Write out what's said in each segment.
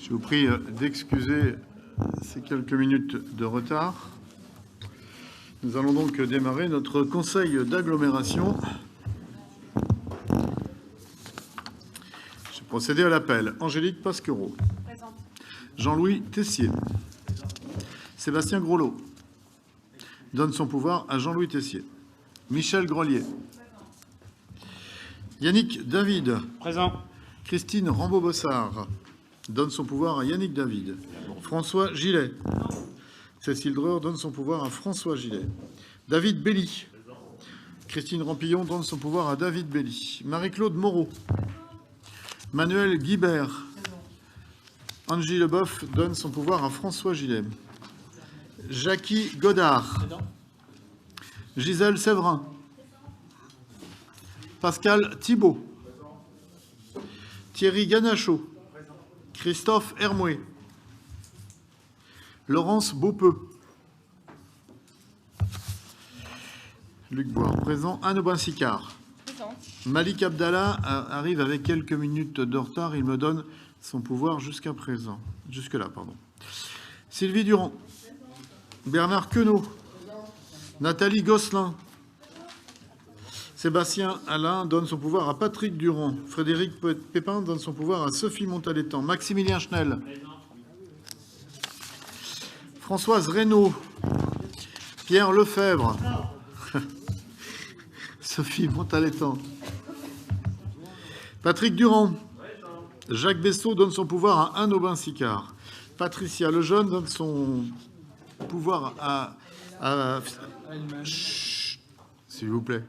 Je vous prie d'excuser ces quelques minutes de retard. Nous allons donc démarrer notre conseil d'agglomération. Je vais procéder à l'appel. Angélique Pasquereau. Présente. Jean-Louis Tessier. Sébastien Groslot. Donne son pouvoir à Jean-Louis Tessier. Michel Grelier. Yannick David. Présent. Christine Rambaud-Bossard. Donne son pouvoir à Yannick David. François Gillet. Cécile Dreur donne son pouvoir à François Gillet. David Belly. Christine Rampillon donne son pouvoir à David Belly. Marie-Claude Moreau. Manuel Guibert. Angie Leboeuf donne son pouvoir à François Gillet. Jackie Godard. Gisèle Séverin. Pascal Thibault. Thierry Ganachot. Christophe Hermoué. Laurence Beaupeu. Luc Boire, présent. Anne Aubin-Sicard. Malik Abdallah arrive avec quelques minutes de retard. Il me donne son pouvoir jusqu'à présent. Jusque-là, pardon. Sylvie Durand. Bernard Queneau. Nathalie Gosselin. Sébastien Alain donne son pouvoir à Patrick Durand. Frédéric Pépin donne son pouvoir à Sophie Montalétan. Maximilien Schnell. Françoise Reynaud. Pierre Lefebvre. Sophie Montalétan. Patrick Durand. Jacques Bessot donne son pouvoir à Anne Aubin-Sicard. Patricia Lejeune donne son pouvoir à... Chut, s'il vous plaît.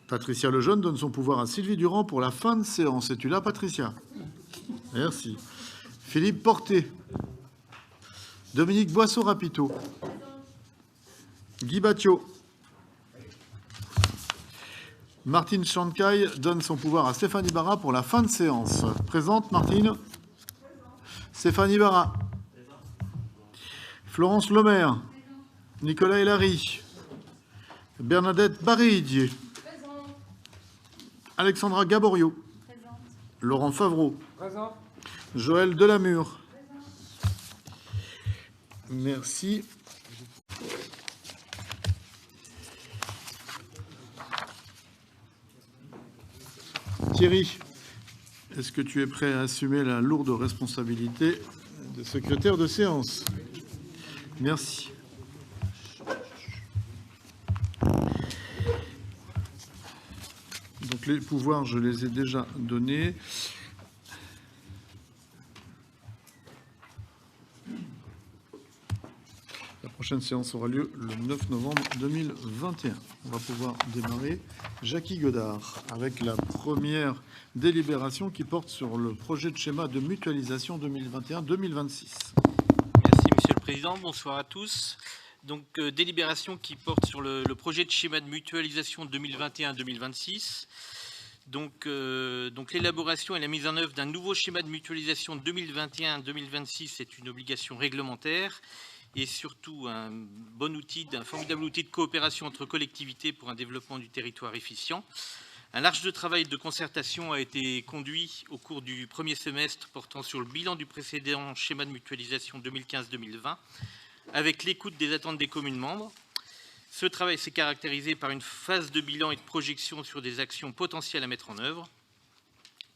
Patricia Lejeune donne son pouvoir à Sylvie Durand pour la fin de séance. Es-tu là, Patricia? Merci. Philippe Porté. Dominique Boisseau-Rapito. Guy Battiot. Martine Chancaille donne son pouvoir à Stéphanie Barra pour la fin de séance. Présente, Martine. Stéphanie Barra. Florence Lemaire. Nicolas Hélary. Bernadette Baridier. Alexandra Gaborio. Présente. Laurent Favreau. Présent. Joël Delamure. Présent. Merci. Thierry, est-ce que tu es prêt à assumer la lourde responsabilité de secrétaire de séance? Merci. Donc les pouvoirs, je les ai déjà donnés. La prochaine séance aura lieu le 9 novembre 2021. On va pouvoir démarrer. Jackie Godard avec la première délibération qui porte sur le projet de schéma de mutualisation 2021-2026. Merci Monsieur le Président, bonsoir à tous. Donc délibération qui porte sur le projet de schéma de mutualisation 2021-2026. Donc l'élaboration et la mise en œuvre d'un nouveau schéma de mutualisation 2021-2026 est une obligation réglementaire et surtout un formidable outil de coopération entre collectivités pour un développement du territoire efficient. Un large travail de concertation a été conduit au cours du premier semestre portant sur le bilan du précédent schéma de mutualisation 2015-2020 avec l'écoute des attentes des communes membres. Ce travail s'est caractérisé par une phase de bilan et de projection sur des actions potentielles à mettre en œuvre.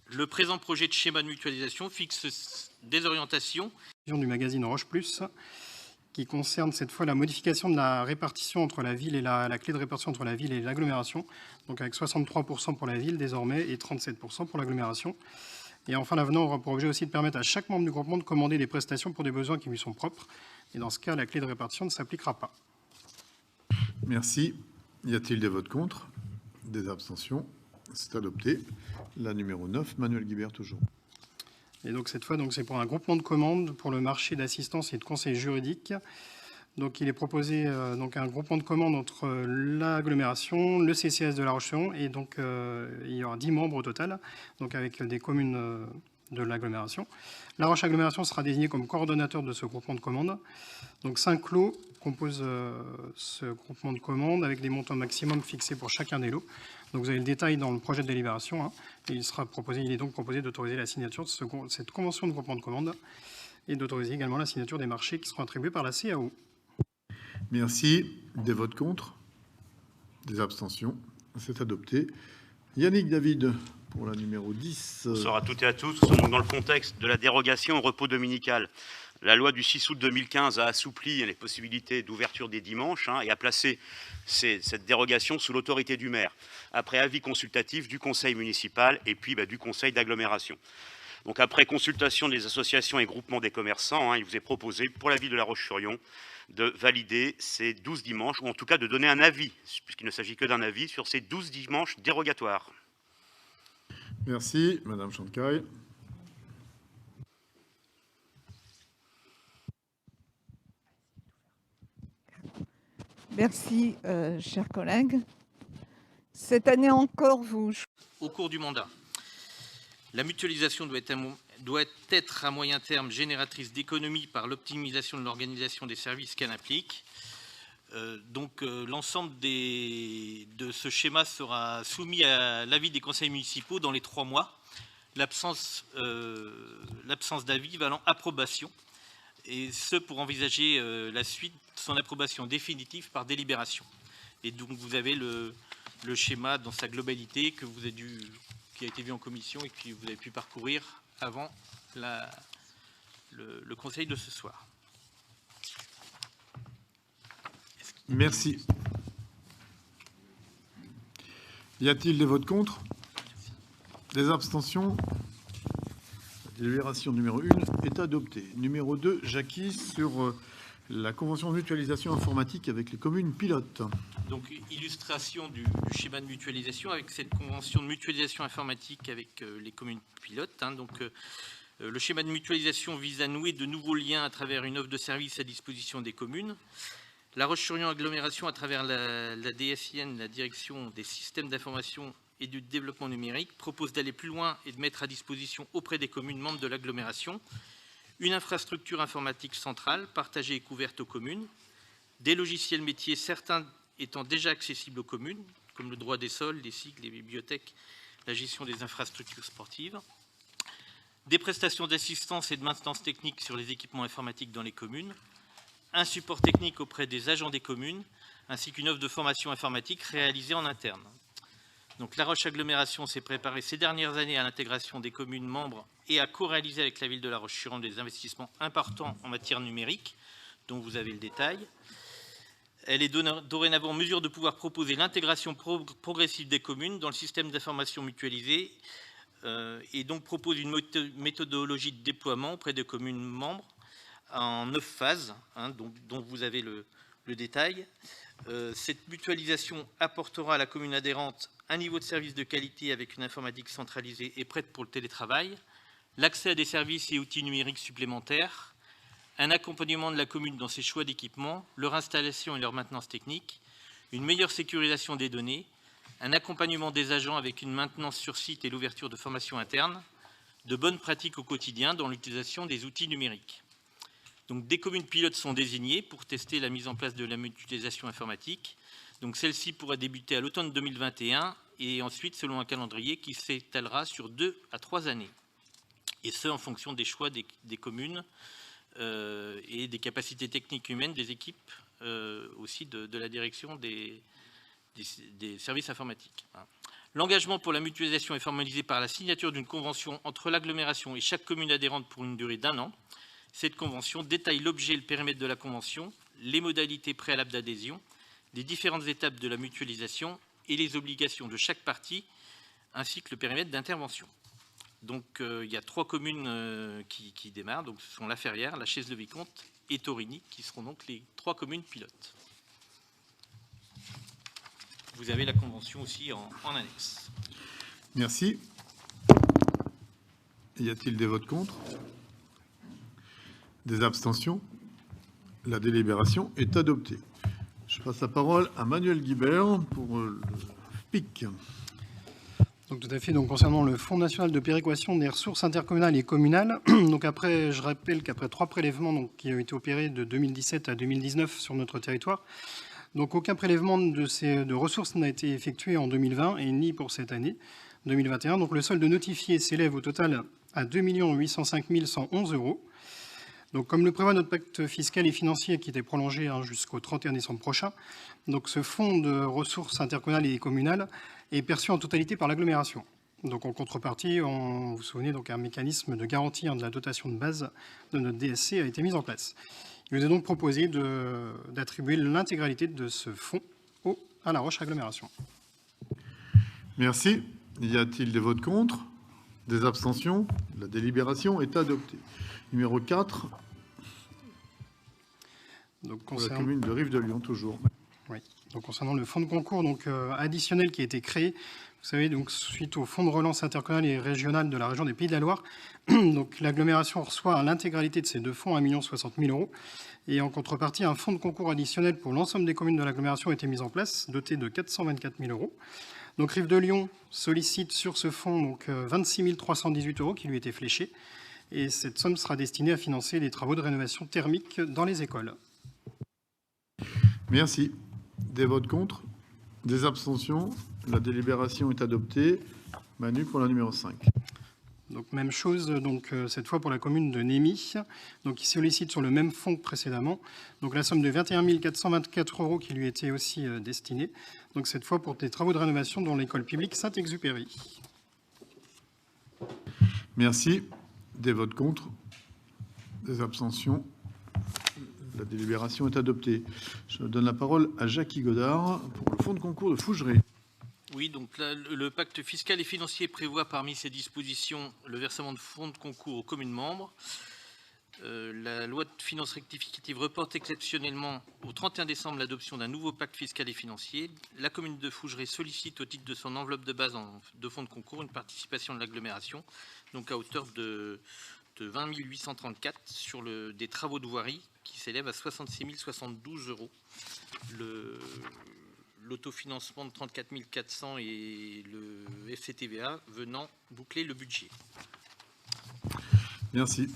Le présent projet de schéma de mutualisation fixe des orientations du magazine Roche Plus, qui concerne cette fois la modification de la répartition entre la ville et la clé de répartition entre la ville et l'agglomération, donc avec 63% pour la ville désormais et 37% pour l'agglomération. Et enfin, l'avenant aura pour objet aussi de permettre à chaque membre du groupement de commander des prestations pour des besoins qui lui sont propres. Et dans ce cas, la clé de répartition ne s'appliquera pas. Merci. Y a-t-il des votes contre? Des abstentions? C'est adopté. La numéro 9, Manuel Guibert, toujours. Et donc cette fois, c'est pour un groupement de commandes pour le marché d'assistance et de conseil juridique. Donc il est proposé un groupement de commandes entre l'agglomération, le CCAS de La Roche-sur-Yon, et donc il y aura 10 membres au total, donc avec des communes de l'agglomération. La Roche Agglomération sera désignée comme coordonnateur de ce groupement de commandes. Donc 5 lots compose ce groupement de commandes avec des montants maximum fixés pour chacun des lots. Donc vous avez le détail dans le projet de délibération, hein, et il est donc proposé d'autoriser la signature de cette convention de groupement de commandes et d'autoriser également la signature des marchés qui seront attribués par la CAO. Merci. Des votes contre? Des abstentions? C'est adopté. Yannick David, pour la numéro 10. Bonsoir à toutes et à tous. Nous sommes dans le contexte de la dérogation au repos dominical. La loi du 6 août 2015 a assoupli les possibilités d'ouverture des dimanches et a placé cette dérogation sous l'autorité du maire, après avis consultatif du conseil municipal et puis du conseil d'agglomération. Donc après consultation des associations et groupements des commerçants, il vous est proposé pour la ville de La Roche-sur-Yon de valider ces 12 dimanches, ou en tout cas de donner un avis, puisqu'il ne s'agit que d'un avis, sur ces 12 dimanches dérogatoires. Merci. Madame Chantecaille. Merci, chers collègues. Cette année encore, Au cours du mandat, la mutualisation doit être à moyen terme génératrice d'économies par l'optimisation de l'organisation des services qu'elle implique. L'ensemble de ce schéma sera soumis à l'avis des conseils municipaux dans les 3 mois. L'absence d'avis valant approbation, et ce pour envisager la suite de son approbation définitive par délibération. Et donc vous avez le schéma dans sa globalité qui a été vu en commission et que vous avez pu parcourir avant le conseil de ce soir. Merci. Y a-t-il des votes contre? Des abstentions? La délibération numéro 1 est adoptée. Numéro 2, Jackie, sur la convention de mutualisation informatique avec les communes pilotes. Donc, illustration du schéma de mutualisation avec cette convention de mutualisation informatique avec les communes pilotes. Le schéma de mutualisation vise à nouer de nouveaux liens à travers une offre de services à disposition des communes. La Roche-sur-Yon agglomération, à travers la DSIN, la Direction des systèmes d'information et du développement numérique, propose d'aller plus loin et de mettre à disposition auprès des communes membres de l'agglomération une infrastructure informatique centrale, partagée et couverte aux communes, des logiciels métiers, certains étant déjà accessibles aux communes, comme le droit des sols, les cycles, les bibliothèques, la gestion des infrastructures sportives, des prestations d'assistance et de maintenance technique sur les équipements informatiques dans les communes, un support technique auprès des agents des communes, ainsi qu'une offre de formation informatique réalisée en interne. Donc, La Roche Agglomération s'est préparée ces dernières années à l'intégration des communes membres et à co-réaliser avec la ville de La Roche-sur-Yon des investissements importants en matière numérique, dont vous avez le détail. Elle est dorénavant en mesure de pouvoir proposer l'intégration progressive des communes dans le système d'information mutualisé et donc propose une méthodologie de déploiement auprès des communes membres en 9 phases, dont vous avez le détail. Cette mutualisation apportera à la commune adhérente un niveau de service de qualité avec une informatique centralisée et prête pour le télétravail, l'accès à des services et outils numériques supplémentaires, un accompagnement de la commune dans ses choix d'équipement, leur installation et leur maintenance technique, une meilleure sécurisation des données, un accompagnement des agents avec une maintenance sur site et l'ouverture de formations internes, de bonnes pratiques au quotidien dans l'utilisation des outils numériques. Donc, des communes pilotes sont désignées pour tester la mise en place de la mutualisation informatique. Donc, celle-ci pourrait débuter à l'automne 2021 et ensuite selon un calendrier qui s'étalera sur 2 à 3 années. Et ce, en fonction des choix des communes et des capacités techniques humaines des équipes aussi de la direction des services informatiques. L'engagement pour la mutualisation est formalisé par la signature d'une convention entre l'agglomération et chaque commune adhérente pour une durée d'1 an. Cette convention détaille l'objet et le périmètre de la convention, les modalités préalables d'adhésion, les différentes étapes de la mutualisation et les obligations de chaque partie, ainsi que le périmètre d'intervention. Donc, il y a 3 communes qui démarrent. Donc, ce sont La Ferrière, La Chaise-le-Vicomte et Torigny, qui seront donc les 3 communes pilotes. Vous avez la convention aussi en annexe. Merci. Y a-t-il des votes contre? Des abstentions? La délibération est adoptée. Je passe la parole à Manuel Guibert pour le PIC. Donc, tout à fait. Donc, concernant le Fonds national de péréquation des ressources intercommunales et communales, donc je rappelle qu'après 3 prélèvements qui ont été opérés de 2017 à 2019 sur notre territoire, donc aucun prélèvement de ressources n'a été effectué en 2020 et ni pour cette année 2021. Donc, le solde notifié s'élève au total à 2 805 111 €. Donc, comme le prévoit notre pacte fiscal et financier qui était prolongé jusqu'au 31 décembre prochain, donc ce fonds de ressources intercommunales et communales est perçu en totalité par l'agglomération. Donc en contrepartie, vous vous souvenez, donc un mécanisme de garantie de la dotation de base de notre DSC a été mis en place. Il nous est donc proposé d'attribuer l'intégralité de ce fonds à La Roche Agglomération. Merci. Y a-t-il des votes contre? Des abstentions? La délibération est adoptée. Numéro 4, Donc, pour la commune de Rive-de-Lyon, toujours. Oui. Donc, concernant le fonds de concours additionnel qui a été créé, vous savez, donc, suite au fonds de relance intercommunal et régional de la région des Pays de la Loire, donc l'agglomération reçoit l'intégralité de ces deux fonds, 1 060 000 €. Et en contrepartie, un fonds de concours additionnel pour l'ensemble des communes de l'agglomération a été mis en place, doté de 424 000 €. Donc Rive-de-Lyon sollicite sur ce fonds 26 318 € qui lui étaient fléchés. Et cette somme sera destinée à financer les travaux de rénovation thermique dans les écoles. Merci. Des votes contre? Des abstentions? La délibération est adoptée. Manu pour la numéro 5. Donc même chose, cette fois pour la commune de Némy, donc qui sollicite sur le même fonds que précédemment, donc la somme de 21 424 € qui lui était aussi destinée, donc cette fois pour des travaux de rénovation dans l'école publique Saint-Exupéry. Merci. Des votes contre? Des abstentions? La délibération est adoptée. Je donne la parole à Jackie Godard pour le fonds de concours de Fougeray. Oui, donc là, le pacte fiscal et financier prévoit parmi ses dispositions le versement de fonds de concours aux communes membres. La loi de finances rectificative reporte exceptionnellement au 31 décembre l'adoption d'un nouveau pacte fiscal et financier. La commune de Fougeray sollicite au titre de son enveloppe de base de fonds de concours une participation de l'agglomération, donc à hauteur de 20 834 sur des travaux de voirie qui s'élèvent à 66 072 €. L'autofinancement de 34 400 et le FCTVA venant boucler le budget. Merci.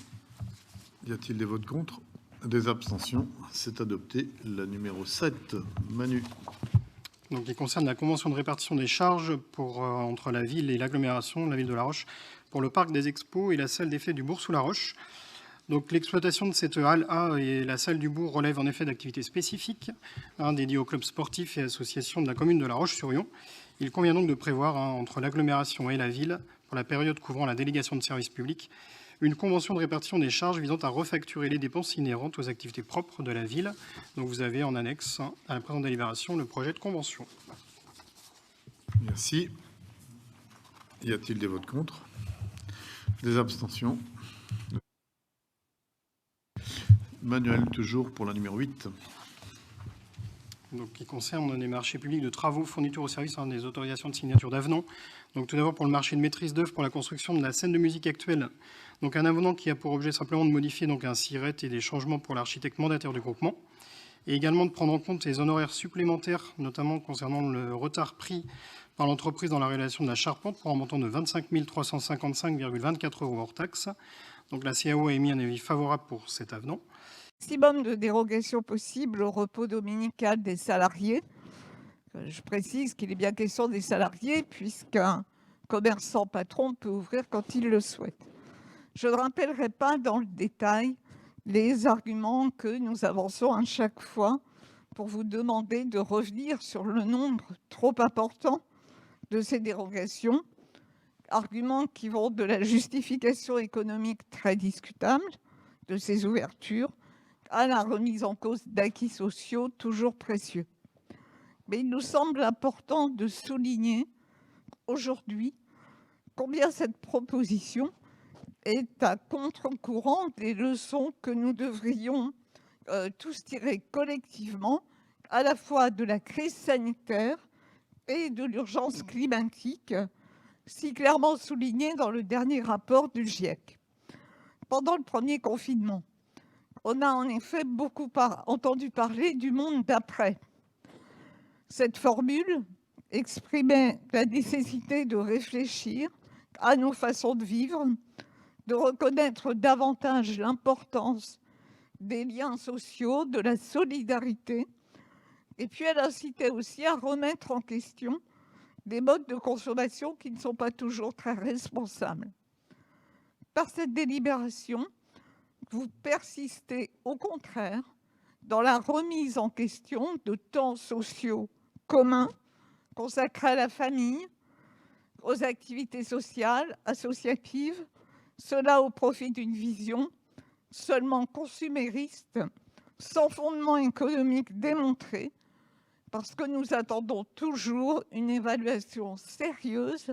Y a-t-il des votes contre? Des abstentions? C'est adopté. La numéro 7, Manu. Donc, il concerne la convention de répartition des charges entre la ville et l'agglomération, la ville de La Roche, pour le parc des expos et la salle des fêtes du bourg sous La Roche. Donc, l'exploitation de cette halle A et la salle du bourg relève en effet d'activités spécifiques dédiées aux clubs sportifs et associations de la commune de La Roche-sur-Yon. Il convient donc de prévoir entre l'agglomération et la ville, pour la période couvrant la délégation de services publics, une convention de répartition des charges visant à refacturer les dépenses inhérentes aux activités propres de la ville. Donc, vous avez en annexe à la présente délibération le projet de convention. Merci. Y a-t-il des votes contre? Des abstentions? Manuel, toujours pour la numéro 8. Donc, qui concerne les marchés publics de travaux, fournitures au service, des autorisations de signature d'avenants. Donc, tout d'abord, pour le marché de maîtrise d'œuvre pour la construction de la scène de musique actuelle. Donc, un avenant qui a pour objet simplement de modifier un SIRET et des changements pour l'architecte mandataire du groupement. Et également de prendre en compte les honoraires supplémentaires, notamment concernant le retard pris par l'entreprise dans la réalisation de la charpente pour un montant de 25 355,24 € hors taxe. Donc, la CAO a émis un avis favorable pour cet avenant. Maximum de dérogation possible au repos dominical des salariés. Je précise qu'il est bien question des salariés puisqu'un commerçant patron peut ouvrir quand il le souhaite. Je ne rappellerai pas dans le détail les arguments que nous avançons à chaque fois pour vous demander de revenir sur le nombre trop important de ces dérogations, arguments qui vont de la justification économique très discutable de ces ouvertures à la remise en cause d'acquis sociaux toujours précieux. Mais il nous semble important de souligner aujourd'hui combien cette proposition est à contre-courant des leçons que nous devrions tous tirer collectivement, à la fois de la crise sanitaire et de l'urgence climatique, si clairement soulignée dans le dernier rapport du GIEC. Pendant le premier confinement, on a en effet beaucoup entendu parler du monde d'après. Cette formule exprimait la nécessité de réfléchir à nos façons de vivre, de reconnaître davantage l'importance des liens sociaux, de la solidarité. Et puis elle incitait aussi à remettre en question des modes de consommation qui ne sont pas toujours très responsables. Par cette délibération, vous persistez au contraire dans la remise en question de temps sociaux communs consacrés à la famille, aux activités sociales, associatives, cela au profit d'une vision seulement consumériste, sans fondement économique démontré, parce que nous attendons toujours une évaluation sérieuse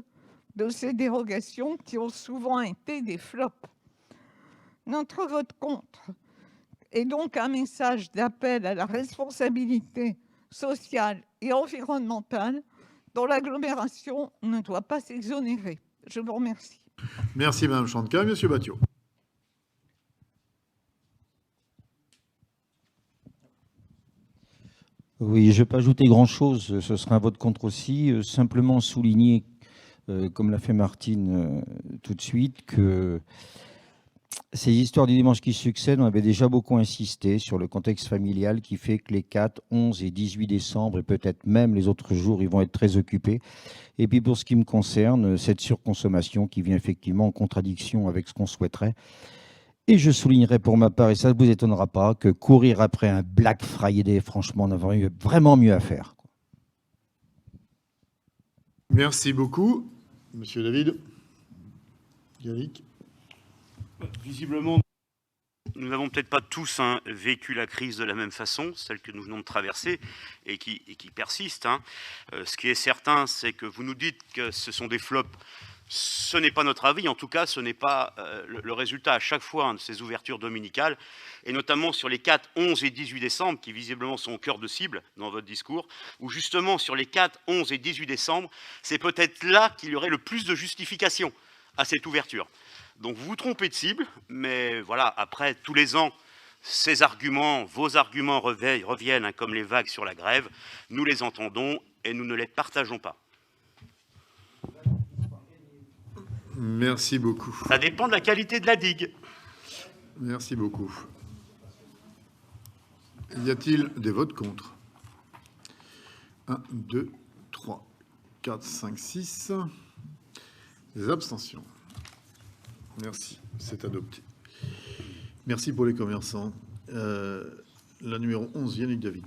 de ces dérogations qui ont souvent été des flops. Notre vote contre est donc un message d'appel à la responsabilité sociale et environnementale dont l'agglomération ne doit pas s'exonérer. Je vous remercie. Merci Mme Chanteca. Monsieur Battiot. Oui, je ne vais pas ajouter grand-chose, ce sera un vote contre aussi. Simplement souligner, comme l'a fait Martine tout de suite, que ces histoires du dimanche qui succèdent, on avait déjà beaucoup insisté sur le contexte familial qui fait que les 4, 11 et 18 décembre, et peut-être même les autres jours, ils vont être très occupés. Et puis pour ce qui me concerne, cette surconsommation qui vient effectivement en contradiction avec ce qu'on souhaiterait. Et je soulignerai pour ma part, et ça ne vous étonnera pas, que courir après un Black Friday, franchement, on aurait eu vraiment mieux à faire. Merci beaucoup. Monsieur David. Yannick. Visiblement, nous n'avons peut-être pas tous vécu la crise de la même façon, celle que nous venons de traverser et qui persiste. Ce qui est certain, c'est que vous nous dites que ce sont des flops. Ce n'est pas notre avis, en tout cas, ce n'est pas le résultat à chaque fois de ces ouvertures dominicales, et notamment sur les 4, 11 et 18 décembre, qui visiblement sont au cœur de cible dans votre discours, où justement sur les 4, 11 et 18 décembre, c'est peut-être là qu'il y aurait le plus de justification à cette ouverture. Donc vous vous trompez de cible, mais voilà, après tous les ans, ces arguments, vos arguments reviennent comme les vagues sur la grève, nous les entendons et nous ne les partageons pas. Merci beaucoup. Ça dépend de la qualité de la digue. Merci beaucoup. Y a-t-il des votes contre? 1, 2, 3, 4, 5, 6. Des abstentions. Merci, c'est adopté. Merci pour les commerçants. La numéro 11, Yannick David.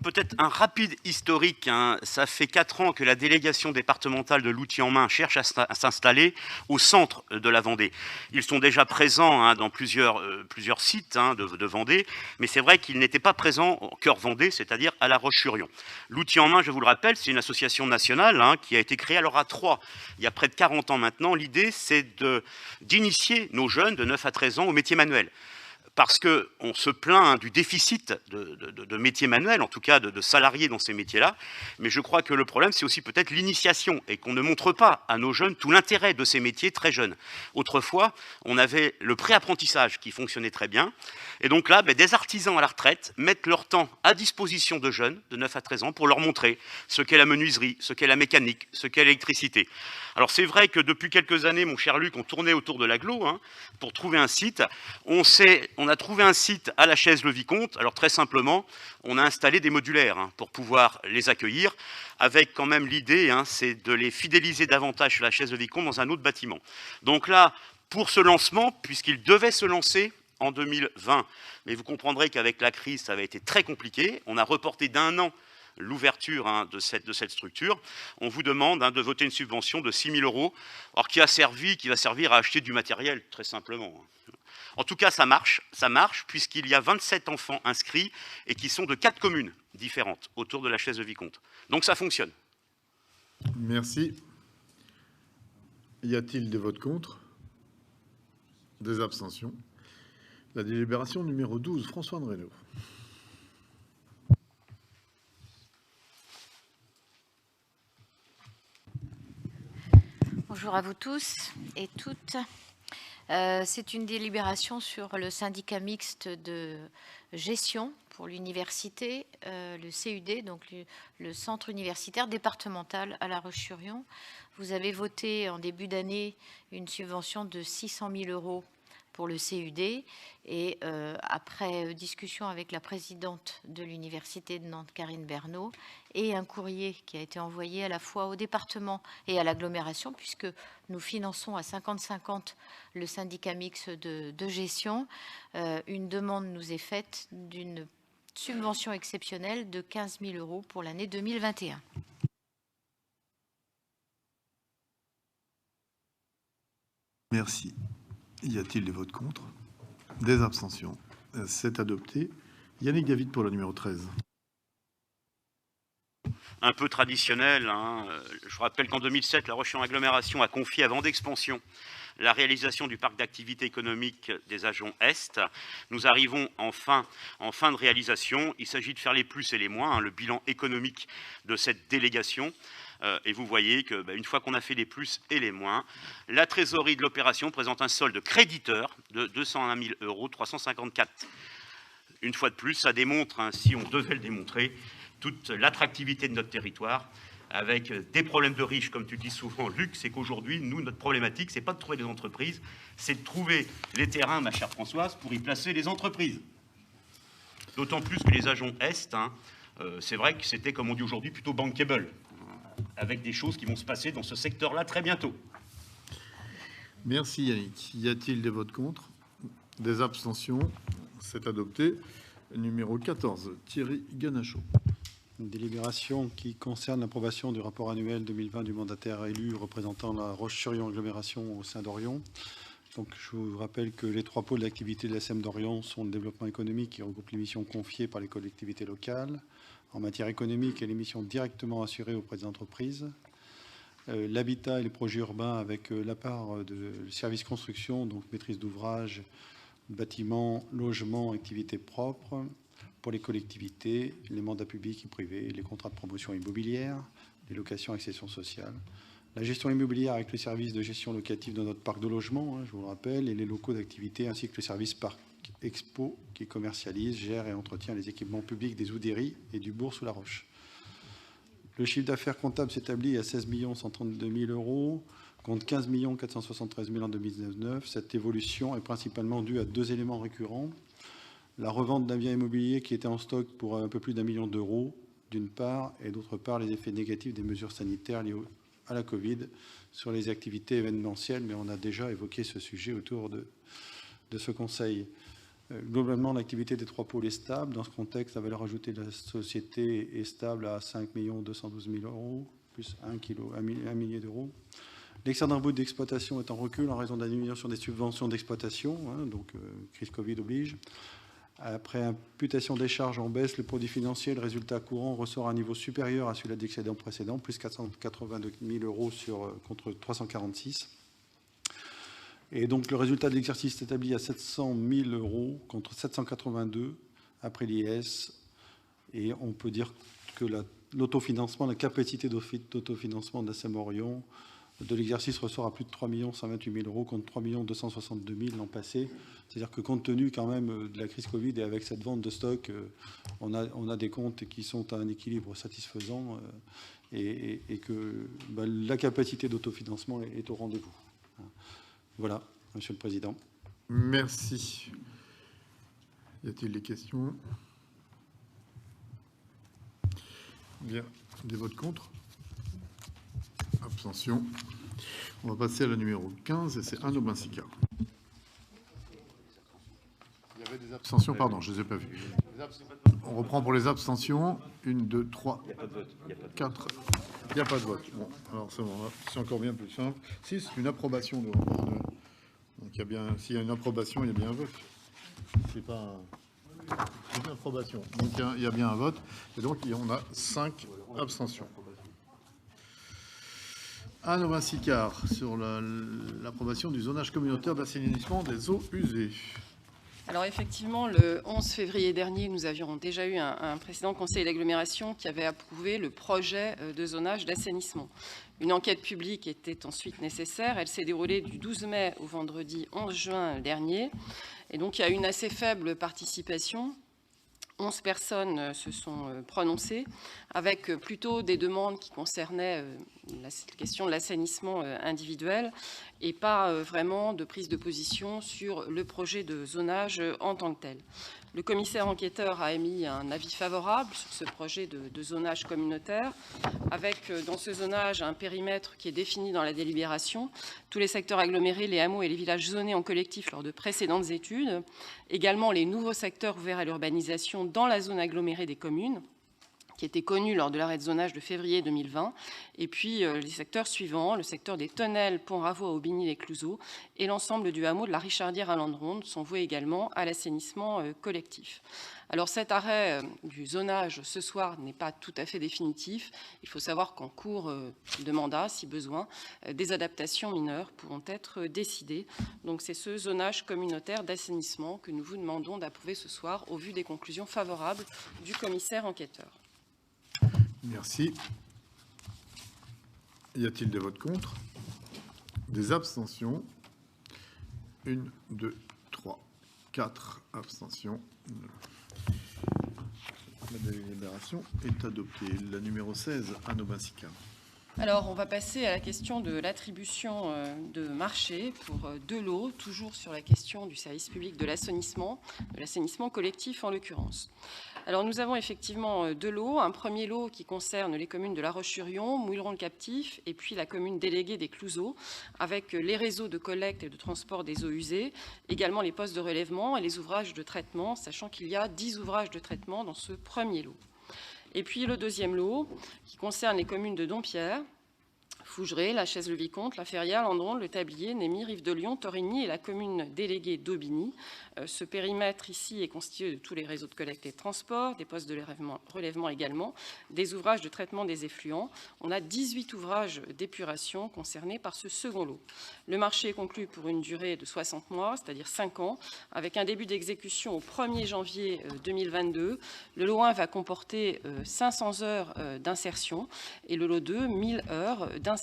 Peut-être un rapide historique. Ça fait 4 ans que la délégation départementale de l'outil en main cherche à s'installer au centre de la Vendée. Ils sont déjà présents dans plusieurs sites de Vendée, mais c'est vrai qu'ils n'étaient pas présents au cœur Vendée, c'est-à-dire à La Roche-sur-Yon. L'outil en main, je vous le rappelle, c'est une association nationale qui a été créée alors à Troyes, il y a près de 40 ans maintenant. L'idée, c'est d'initier nos jeunes de 9 à 13 ans au métier manuel. Parce qu'on se plaint du déficit de métiers manuels, en tout cas de salariés dans ces métiers-là. Mais je crois que le problème, c'est aussi peut-être l'initiation et qu'on ne montre pas à nos jeunes tout l'intérêt de ces métiers très jeunes. Autrefois, on avait le pré-apprentissage qui fonctionnait très bien. Et donc là, des artisans à la retraite mettent leur temps à disposition de jeunes de 9 à 13 ans pour leur montrer ce qu'est la menuiserie, ce qu'est la mécanique, ce qu'est l'électricité. Alors c'est vrai que depuis quelques années, mon cher Luc, on tournait autour de l'agglo pour trouver un site. On a trouvé un site à la Chaise-le-Vicomte. Alors très simplement, on a installé des modulaires pour pouvoir les accueillir, avec quand même l'idée, c'est de les fidéliser davantage sur la Chaise-le-Vicomte dans un autre bâtiment. Donc là, pour ce lancement, puisqu'il devait se lancer en 2020, mais vous comprendrez qu'avec la crise, ça avait été très compliqué. On a reporté d'1 an l'ouverture de cette structure. On vous demande de voter une subvention de 6 000 €, alors qui va servir à acheter du matériel, très simplement. En tout cas, ça marche puisqu'il y a 27 enfants inscrits et qui sont de 4 communes différentes autour de la Chaise-le-Vicomte. Donc ça fonctionne. Merci. Y a-t-il des votes contre? Des abstentions? La délibération numéro 12, François Andrénaud. Bonjour à vous tous et toutes. C'est une délibération sur le syndicat mixte de gestion pour l'université, le CUD, donc le centre universitaire départemental à La Roche-sur-Yon. Vous avez voté en début d'année une subvention de 600 000 € pour le CUD et après discussion avec la présidente de l'université de Nantes, Karine Bernot, et un courrier qui a été envoyé à la fois au département et à l'agglomération, puisque nous finançons à 50-50 le syndicat mixte de gestion, une demande nous est faite d'une subvention exceptionnelle de 15 000 € pour l'année 2021. Merci. Y a-t-il des votes contre? Des abstentions? C'est adopté. Yannick David pour le numéro 13. Un peu traditionnel, hein. Je vous rappelle qu'en 2007, La Roche-sur-Yon Agglomération a confié à Vendexpansion la réalisation du parc d'activité économique des Ajoncs Est. Nous arrivons en fin de réalisation. Il s'agit de faire les plus et les moins, hein, le bilan économique de cette délégation. Et vous voyez qu'une fois qu'on a fait les plus et les moins, la trésorerie de l'opération présente un solde créditeur de 201 000 €, 354. Une fois de plus, ça démontre, hein, si on devait le démontrer, toute l'attractivité de notre territoire, avec des problèmes de riches, comme tu dis souvent, Luc. C'est qu'aujourd'hui, nous, notre problématique, c'est pas de trouver des entreprises, c'est de trouver les terrains, ma chère Françoise, pour y placer les entreprises. D'autant plus que les Ajoncs Est, hein, c'est vrai que c'était, comme on dit aujourd'hui, plutôt bankable, avec des choses qui vont se passer dans ce secteur-là très bientôt. Merci Yannick. Y a-t-il des votes contre? Des abstentions? C'est adopté. Numéro 14, Thierry Ganachot. Une délibération qui concerne l'approbation du rapport annuel 2020 du mandataire élu représentant La Roche-sur-Yon agglomération au sein d'Orion. Donc, je vous rappelle que les 3 pôles d'activité de la SEM d'Orion sont le développement économique qui regroupe les missions confiées par les collectivités locales. En matière économique, et les missions directement assurées auprès des entreprises. L'habitat et les projets urbains avec la part de services construction, donc maîtrise d'ouvrage, bâtiments, logements, activités propres. Pour les collectivités, les mandats publics et privés, les contrats de promotion immobilière, les locations accession sociale. La gestion immobilière avec le service de gestion locative de notre parc de logement, hein, je vous le rappelle, et les locaux d'activité ainsi que le service parc Expo qui commercialise, gère et entretient les équipements publics des Oudéry et du Bourg sous la Roche. Le chiffre d'affaires comptable s'établit à 16 132 000 € contre 15 473 000 en 2019. Cette évolution est principalement due à 2 éléments récurrents. La revente d'un bien immobilier qui était en stock pour un peu plus d'1 million d'euros, d'une part, et d'autre part, les effets négatifs des mesures sanitaires liées à la Covid sur les activités événementielles, mais on a déjà évoqué ce sujet autour de ce conseil. Globalement, l'activité des 3 pôles est stable. Dans ce contexte, la valeur ajoutée de la société est stable à 5 212 000 €, plus 1 millier d'euros. L'excédent brut d'exploitation est en recul en raison de la diminution des subventions d'exploitation, hein, donc crise Covid oblige. Après imputation des charges en baisse, le produit financier, le résultat courant ressort à un niveau supérieur à celui de l'excédent précédent, plus 482 000 € contre 346. Et donc le résultat de l'exercice est établi à 700 000 € contre 782 après l'IS. Et on peut dire que l'autofinancement, la capacité d'autofinancement de la SEM Orion de l'exercice ressort à plus de 3 128 000 € contre 3 262 000 l'an passé. C'est-à-dire que compte tenu quand même de la crise Covid et avec cette vente de stock, on a des comptes qui sont à un équilibre satisfaisant et que la capacité d'autofinancement est au rendez-vous. Voilà, Monsieur le Président. Merci. Y a-t-il des questions? Bien. Des votes contre? Abstention. On va passer à la numéro 15 et c'est Anne Aubin-Sicard. Il y avait des abstentions, pardon, je ne les ai pas vues. On reprend pour les abstentions. 1, 2, 3, 4. Il n'y a pas de vote. Bon, alors c'est bon, c'est encore bien plus simple. Si, c'est une approbation de rapport annuel. Donc il y a bien, s'il y a une approbation, il y a bien un vote. C'est pas une approbation. Donc il y a bien un vote. Et donc on a 5 abstentions. Anne Aubin-Sicard sur l'approbation du zonage communautaire d'assainissement des eaux usées. Alors effectivement, le 11 février dernier, nous avions déjà eu un précédent conseil d'agglomération qui avait approuvé le projet de zonage d'assainissement. Une enquête publique était ensuite nécessaire. Elle s'est déroulée du 12 mai au vendredi 11 juin dernier. Et donc il y a eu une assez faible participation. 11 personnes se sont prononcées, avec plutôt des demandes qui concernaient la question de l'assainissement individuel et pas vraiment de prise de position sur le projet de zonage en tant que tel. Le commissaire enquêteur a émis un avis favorable sur ce projet de zonage communautaire, avec dans ce zonage un périmètre qui est défini dans la délibération, tous les secteurs agglomérés, les hameaux et les villages zonés en collectif lors de précédentes études, également les nouveaux secteurs ouverts à l'urbanisation dans la zone agglomérée des communes, qui était connu lors de l'arrêt de zonage de février 2020, et puis les secteurs suivants, le secteur des Tonnelles, Pont-Ravoux à Aubigny-les-Clouseaux, et l'ensemble du hameau de la Richardière à Landeronde sont voués également à l'assainissement collectif. Alors cet arrêt du zonage ce soir n'est pas tout à fait définitif. Il faut savoir qu'en cours de mandat, si besoin, des adaptations mineures pourront être décidées. Donc c'est ce zonage communautaire d'assainissement que nous vous demandons d'approuver ce soir au vu des conclusions favorables du commissaire enquêteur. Merci. Y a-t-il des votes contre? Des abstentions? 1, 2, 3, 4 abstentions. La délibération est adoptée. La numéro 16, Anne Aubin-Sicard. Alors, on va passer à la question de l'attribution de marché pour 2 lots, toujours sur la question du service public de l'assainissement collectif en l'occurrence. Alors, nous avons effectivement 2 lots. Un premier lot qui concerne les communes de La Roche-sur-Yon, Mouilleron-le-Captif et puis la commune déléguée des Clouseaux, avec les réseaux de collecte et de transport des eaux usées, également les postes de relèvement et les ouvrages de traitement, sachant qu'il y a 10 ouvrages de traitement dans ce premier lot. Et puis le deuxième lot, qui concerne les communes de Dompierre, Fougeray, La Chaise-le-Vicomte, La Ferrière, Landeronde, Le Tablier, Némy, Rive-de-Lyon, Torigny et la commune déléguée d'Aubigny. Ce périmètre ici est constitué de tous les réseaux de collecte et de transport, des postes de relèvement également, des ouvrages de traitement des effluents. On a 18 ouvrages d'épuration concernés par ce second lot. Le marché est conclu pour une durée de 60 mois, c'est-à-dire 5 ans, avec un début d'exécution au 1er janvier 2022. Le lot 1 va comporter 500 heures d'insertion et le lot 2, 1000 heures d'insertion.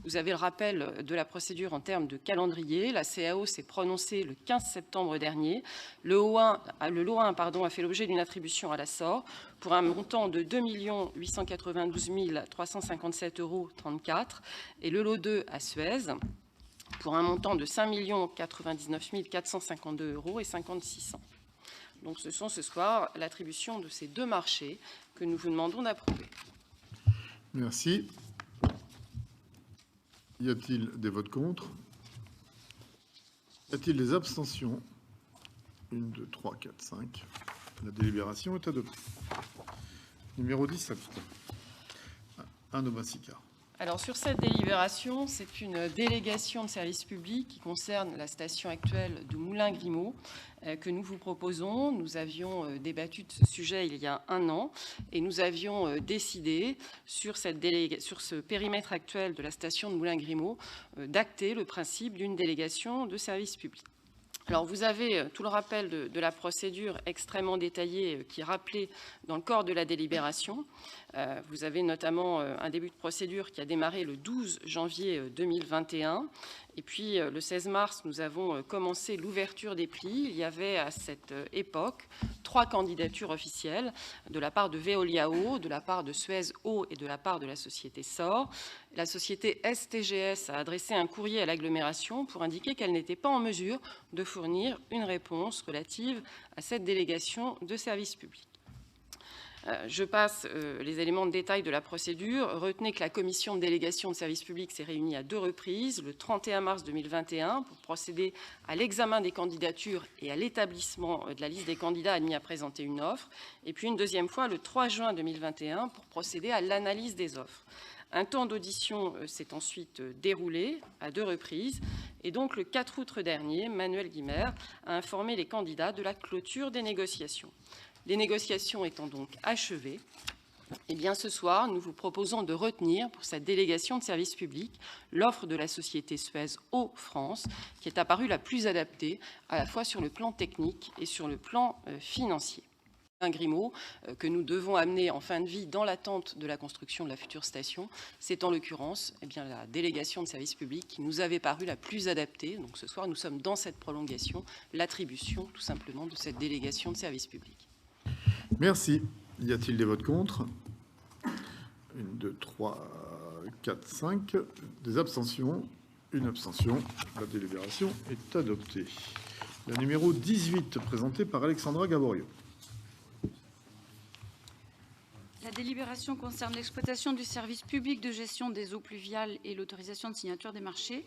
Vous avez le rappel de la procédure en termes de calendrier. La CAO s'est prononcée le 15 septembre dernier. Le lot 1 a fait l'objet d'une attribution à la SOR pour un montant de 2 892 357,34 € et le lot 2 à Suez pour un montant de 5 099 452,56 €. Donc ce sont ce soir l'attribution de ces 2 marchés que nous vous demandons d'approuver. Merci. Y a-t-il des votes contre? Y a-t-il des abstentions? 1, 2, 3, 4, 5. La délibération est adoptée. Numéro 17. Anne Aubin-Sicard. Alors sur cette délibération, c'est une délégation de service public qui concerne la station actuelle de Moulin-Grimaud que nous vous proposons. Nous avions débattu de ce sujet il y a 1 an et nous avions décidé sur ce périmètre actuel de la station de Moulin-Grimaud d'acter le principe d'une délégation de service public. Alors vous avez tout le rappel de la procédure extrêmement détaillée qui est rappelée dans le corps de la délibération. Vous avez notamment un début de procédure qui a démarré le 12 janvier 2021. Et puis le 16 mars, nous avons commencé l'ouverture des plis. Il y avait à cette époque 3 candidatures officielles de la part de Veolia Eau, de la part de Suez Eau et de la part de la société SOR. La société STGS a adressé un courrier à l'agglomération pour indiquer qu'elle n'était pas en mesure de fournir une réponse relative à cette délégation de service public. Je passe les éléments de détail de la procédure. Retenez que la commission de délégation de service public s'est réunie à 2 reprises, le 31 mars 2021 pour procéder à l'examen des candidatures et à l'établissement de la liste des candidats admis à présenter une offre, et puis une deuxième fois le 3 juin 2021 pour procéder à l'analyse des offres. Un temps d'audition s'est ensuite déroulé à 2 reprises, et donc le 4 août dernier, Manuel Guimert a informé les candidats de la clôture des négociations. Les négociations étant donc achevées, eh bien ce soir, nous vous proposons de retenir pour cette délégation de service public l'offre de la société Suez Eau France, qui est apparue la plus adaptée à la fois sur le plan technique et sur le plan financier. Grimaud, que nous devons amener en fin de vie dans l'attente de la construction de la future station, c'est en l'occurrence la délégation de service public qui nous avait paru la plus adaptée. Donc ce soir, nous sommes dans cette prolongation, l'attribution tout simplement de cette délégation de service public. Merci. Y a-t-il des votes contre? 1, 2, 3, 4, 5. Des abstentions? Une abstention. La délibération est adoptée. La numéro 18, présentée par Alexandra Gaborio. La délibération concerne l'exploitation du service public de gestion des eaux pluviales et l'autorisation de signature des marchés.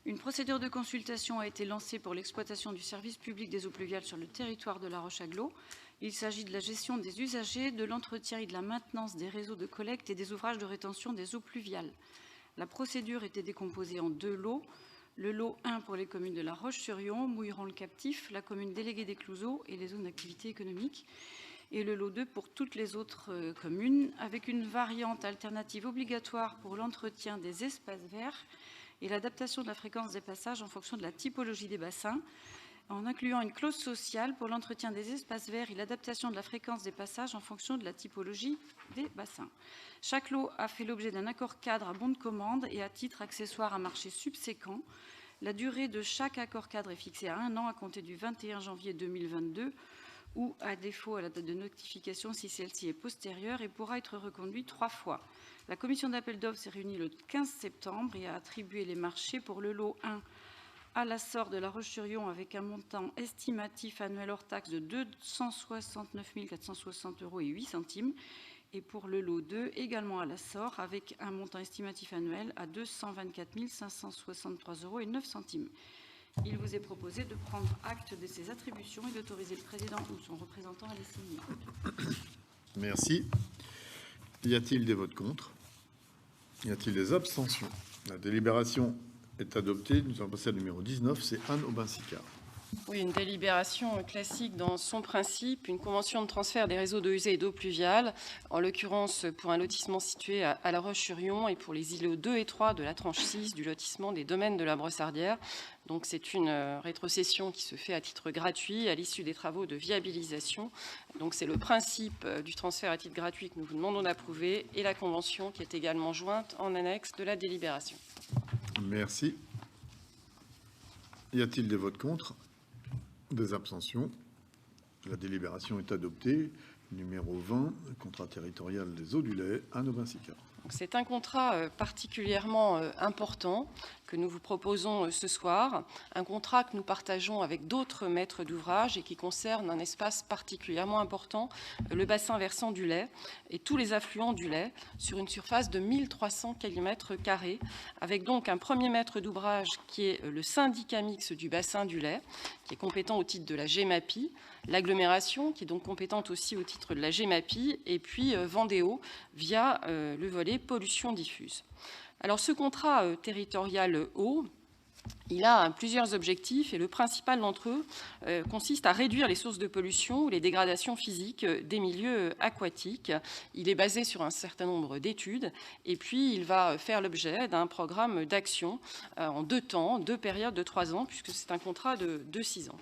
Une procédure de consultation a été lancée pour l'exploitation du service public des eaux pluviales sur le territoire de La Roche-Agglo. Il s'agit de la gestion des usagers, de l'entretien et de la maintenance des réseaux de collecte et des ouvrages de rétention des eaux pluviales. La procédure était décomposée en 2 lots. Le lot 1 pour les communes de La Roche-sur-Yon, Mouilleron-le-Captif, la commune déléguée des Clouseaux et les zones d'activité économique. Et le lot 2 pour toutes les autres communes, avec une variante alternative obligatoire pour l'entretien des espaces verts et l'adaptation de la fréquence des passages en fonction de la typologie des bassins, en incluant une clause sociale pour l'entretien des espaces verts et l'adaptation de la fréquence des passages en fonction de la typologie des bassins. Chaque lot a fait l'objet d'un accord cadre à bon de commande et à titre accessoire à marché subséquent. La durée de chaque accord cadre est fixée à 1 an à compter du 21 janvier 2022 ou, à défaut, à la date de notification si celle-ci est postérieure, et pourra être reconduite 3 fois. La commission d'appel d'offres s'est réunie le 15 septembre et a attribué les marchés pour le lot 1 à l'Assor de La Roche-sur-Yon avec un montant estimatif annuel hors taxe de 269 460 € et 8 centimes, et pour le lot 2 également à l'Assor avec un montant estimatif annuel à 224 563 € et 9 centimes. Il vous est proposé de prendre acte de ces attributions et d'autoriser le président ou son représentant à les signer. Merci. Y a-t-il des votes contre? Y a-t-il des abstentions? La délibération est adoptée. Nous allons passer à numéro 19. C'est Anne Aubin-Sicard. Oui, une délibération classique dans son principe, une convention de transfert des réseaux d'eau usée et d'eau pluviale, en l'occurrence pour un lotissement situé à La Roche-sur-Yon et pour les îlots 2 et 3 de la tranche 6 du lotissement des domaines de la Bressardière. Donc c'est une rétrocession qui se fait à titre gratuit à l'issue des travaux de viabilisation. Donc c'est le principe du transfert à titre gratuit que nous vous demandons d'approuver et la convention qui est également jointe en annexe de la délibération. Merci. Y a-t-il des votes contre? Des abstentions? La délibération est adoptée. Numéro 20, contrat territorial des eaux du lait, Anne Aubin-Sicard. C'est un contrat particulièrement important que nous vous proposons ce soir, un contrat que nous partageons avec d'autres maîtres d'ouvrage et qui concerne un espace particulièrement important, le bassin versant du lait et tous les affluents du lait sur une surface de 1300 km², avec donc un premier maître d'ouvrage qui est le syndicat mixte du bassin du lait, qui est compétent au titre de la GEMAPI, l'agglomération qui est donc compétente aussi au titre de la GEMAPI, et puis Vendéo via le volet pollution diffuse. Alors ce contrat territorial eau, il a plusieurs objectifs et le principal d'entre eux consiste à réduire les sources de pollution ou les dégradations physiques des milieux aquatiques. Il est basé sur un certain nombre d'études et puis il va faire l'objet d'un programme d'action en 2 temps, 2 périodes de 3 ans, puisque c'est un contrat de 6 ans.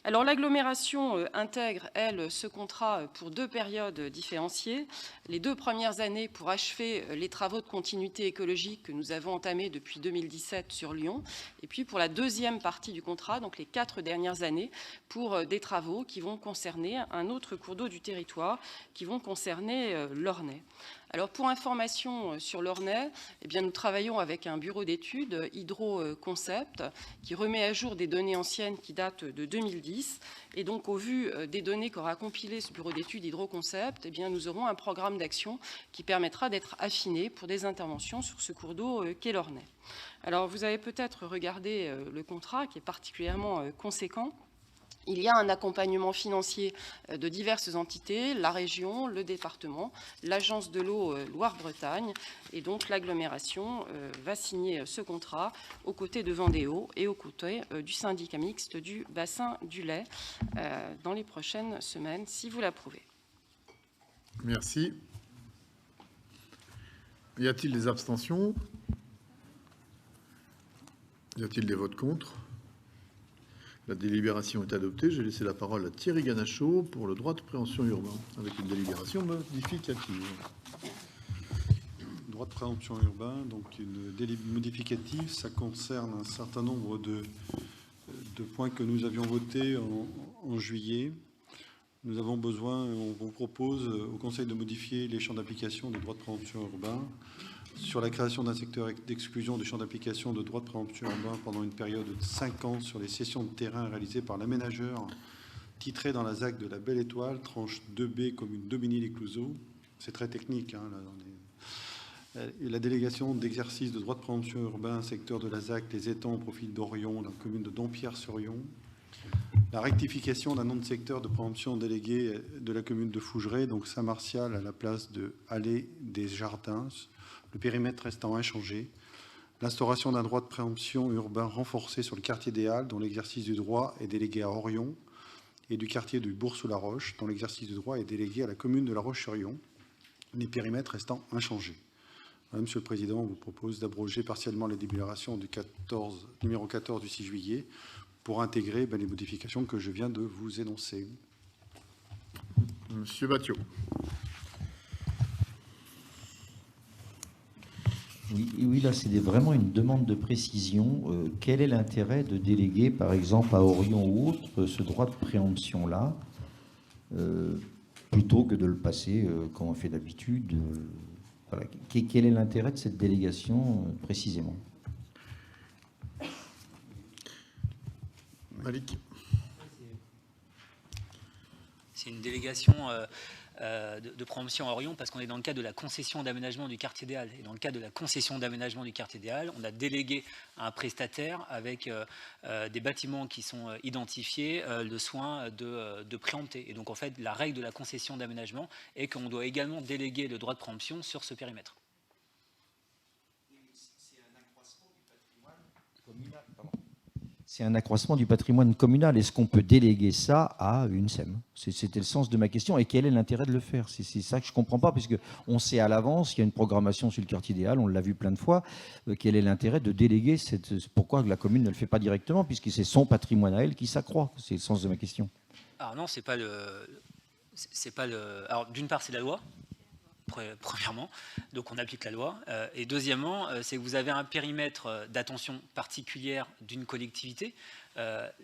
Alors l'agglomération intègre, elle, ce contrat pour 2 périodes différenciées. Les 2 premières années pour achever les travaux de continuité écologique que nous avons entamés depuis 2017 sur Lyon. Et puis pour la deuxième partie du contrat, donc les 4 dernières années, pour des travaux qui vont concerner un autre cours d'eau du territoire, qui vont concerner l'Ornay. Alors pour information sur l'Ornay, eh bien, nous travaillons avec un bureau d'études, Hydro-Concept, qui remet à jour des données anciennes qui datent de 2010. Et donc au vu des données qu'aura compilées ce bureau d'études Hydro-Concept, eh bien, nous aurons un programme d'action qui permettra d'être affiné pour des interventions sur ce cours d'eau qu'est l'Ornay. Alors vous avez peut-être regardé le contrat qui est particulièrement conséquent. Il y a un accompagnement financier de diverses entités, la région, le département, l'agence de l'eau Loire-Bretagne, et donc l'agglomération va signer ce contrat aux côtés de Vendéo et aux côtés du syndicat mixte du bassin du lait dans les prochaines semaines, si vous l'approuvez. Merci. Y a-t-il des abstentions? Y a-t-il des votes contre? La délibération est adoptée. J'ai laissé la parole à Thierry Ganachaud pour le droit de préemption urbain, avec une délibération modificative. Droit de préemption urbain, donc une délibération modificative, ça concerne un certain nombre de points que nous avions votés en juillet. Nous avons besoin, on vous propose au Conseil de modifier les champs d'application des droits de préemption urbains sur la création d'un secteur d'exclusion du champ d'application de droits de préemption urbains pendant une période de 5 ans sur les cessions de terrain réalisées par l'aménageur titré dans la ZAC de la Belle Étoile, tranche 2B, commune Daubigny-les-Clouseaux. C'est très technique. Hein, là, et la délégation d'exercice de droit de préemption urbain, secteur de la ZAC, les étangs au profil d'Orion, la commune de Dompierre-sur-Yon. La rectification d'un nom de secteur de préemption délégué de la commune de Fougeray, donc Saint-Martial à la place de Allée des Jardins, le périmètre restant inchangé. L'instauration d'un droit de préemption urbain renforcé sur le quartier des Halles, dont l'exercice du droit est délégué à Orion, et du quartier du Bourg-sous-la-Roche, dont l'exercice du droit est délégué à la commune de La Roche-sur-Yon, les périmètres restant inchangés. Monsieur le Président, on vous propose d'abroger partiellement les délibérations du numéro 14 du 6 juillet pour intégrer les modifications que je viens de vous énoncer. Monsieur Battiot. Oui, là, c'est vraiment une demande de précision. Quel est l'intérêt de déléguer, par exemple, à Orion ou autre, ce droit de préemption-là, plutôt que de le passer comme on fait d'habitude voilà. Quel est l'intérêt de cette délégation, précisément? Malik. C'est une délégation de préemption à Orion parce qu'on est dans le cadre de la concession d'aménagement du quartier des Halles. Et dans le cadre de la concession d'aménagement du quartier des Halles, on a délégué à un prestataire avec des bâtiments qui sont identifiés le soin de préempter. Et donc en fait, la règle de la concession d'aménagement est qu'on doit également déléguer le droit de préemption sur ce périmètre. C'est un accroissement du patrimoine communal. Est-ce qu'on peut déléguer ça à une SEM? C'était le sens de ma question. Et quel est l'intérêt de le faire? C'est ça que je ne comprends pas, puisque on sait à l'avance, il y a une programmation sur le quartier des Halles, on l'a vu plein de fois. Quel est l'intérêt de déléguer pourquoi la commune ne le fait pas directement, puisque c'est son patrimoine à elle qui s'accroît? C'est le sens de ma question. Alors non, c'est pas le. Alors d'une part, c'est la loi. Premièrement, donc on applique la loi. Et deuxièmement, c'est que vous avez un périmètre d'attention particulière d'une collectivité.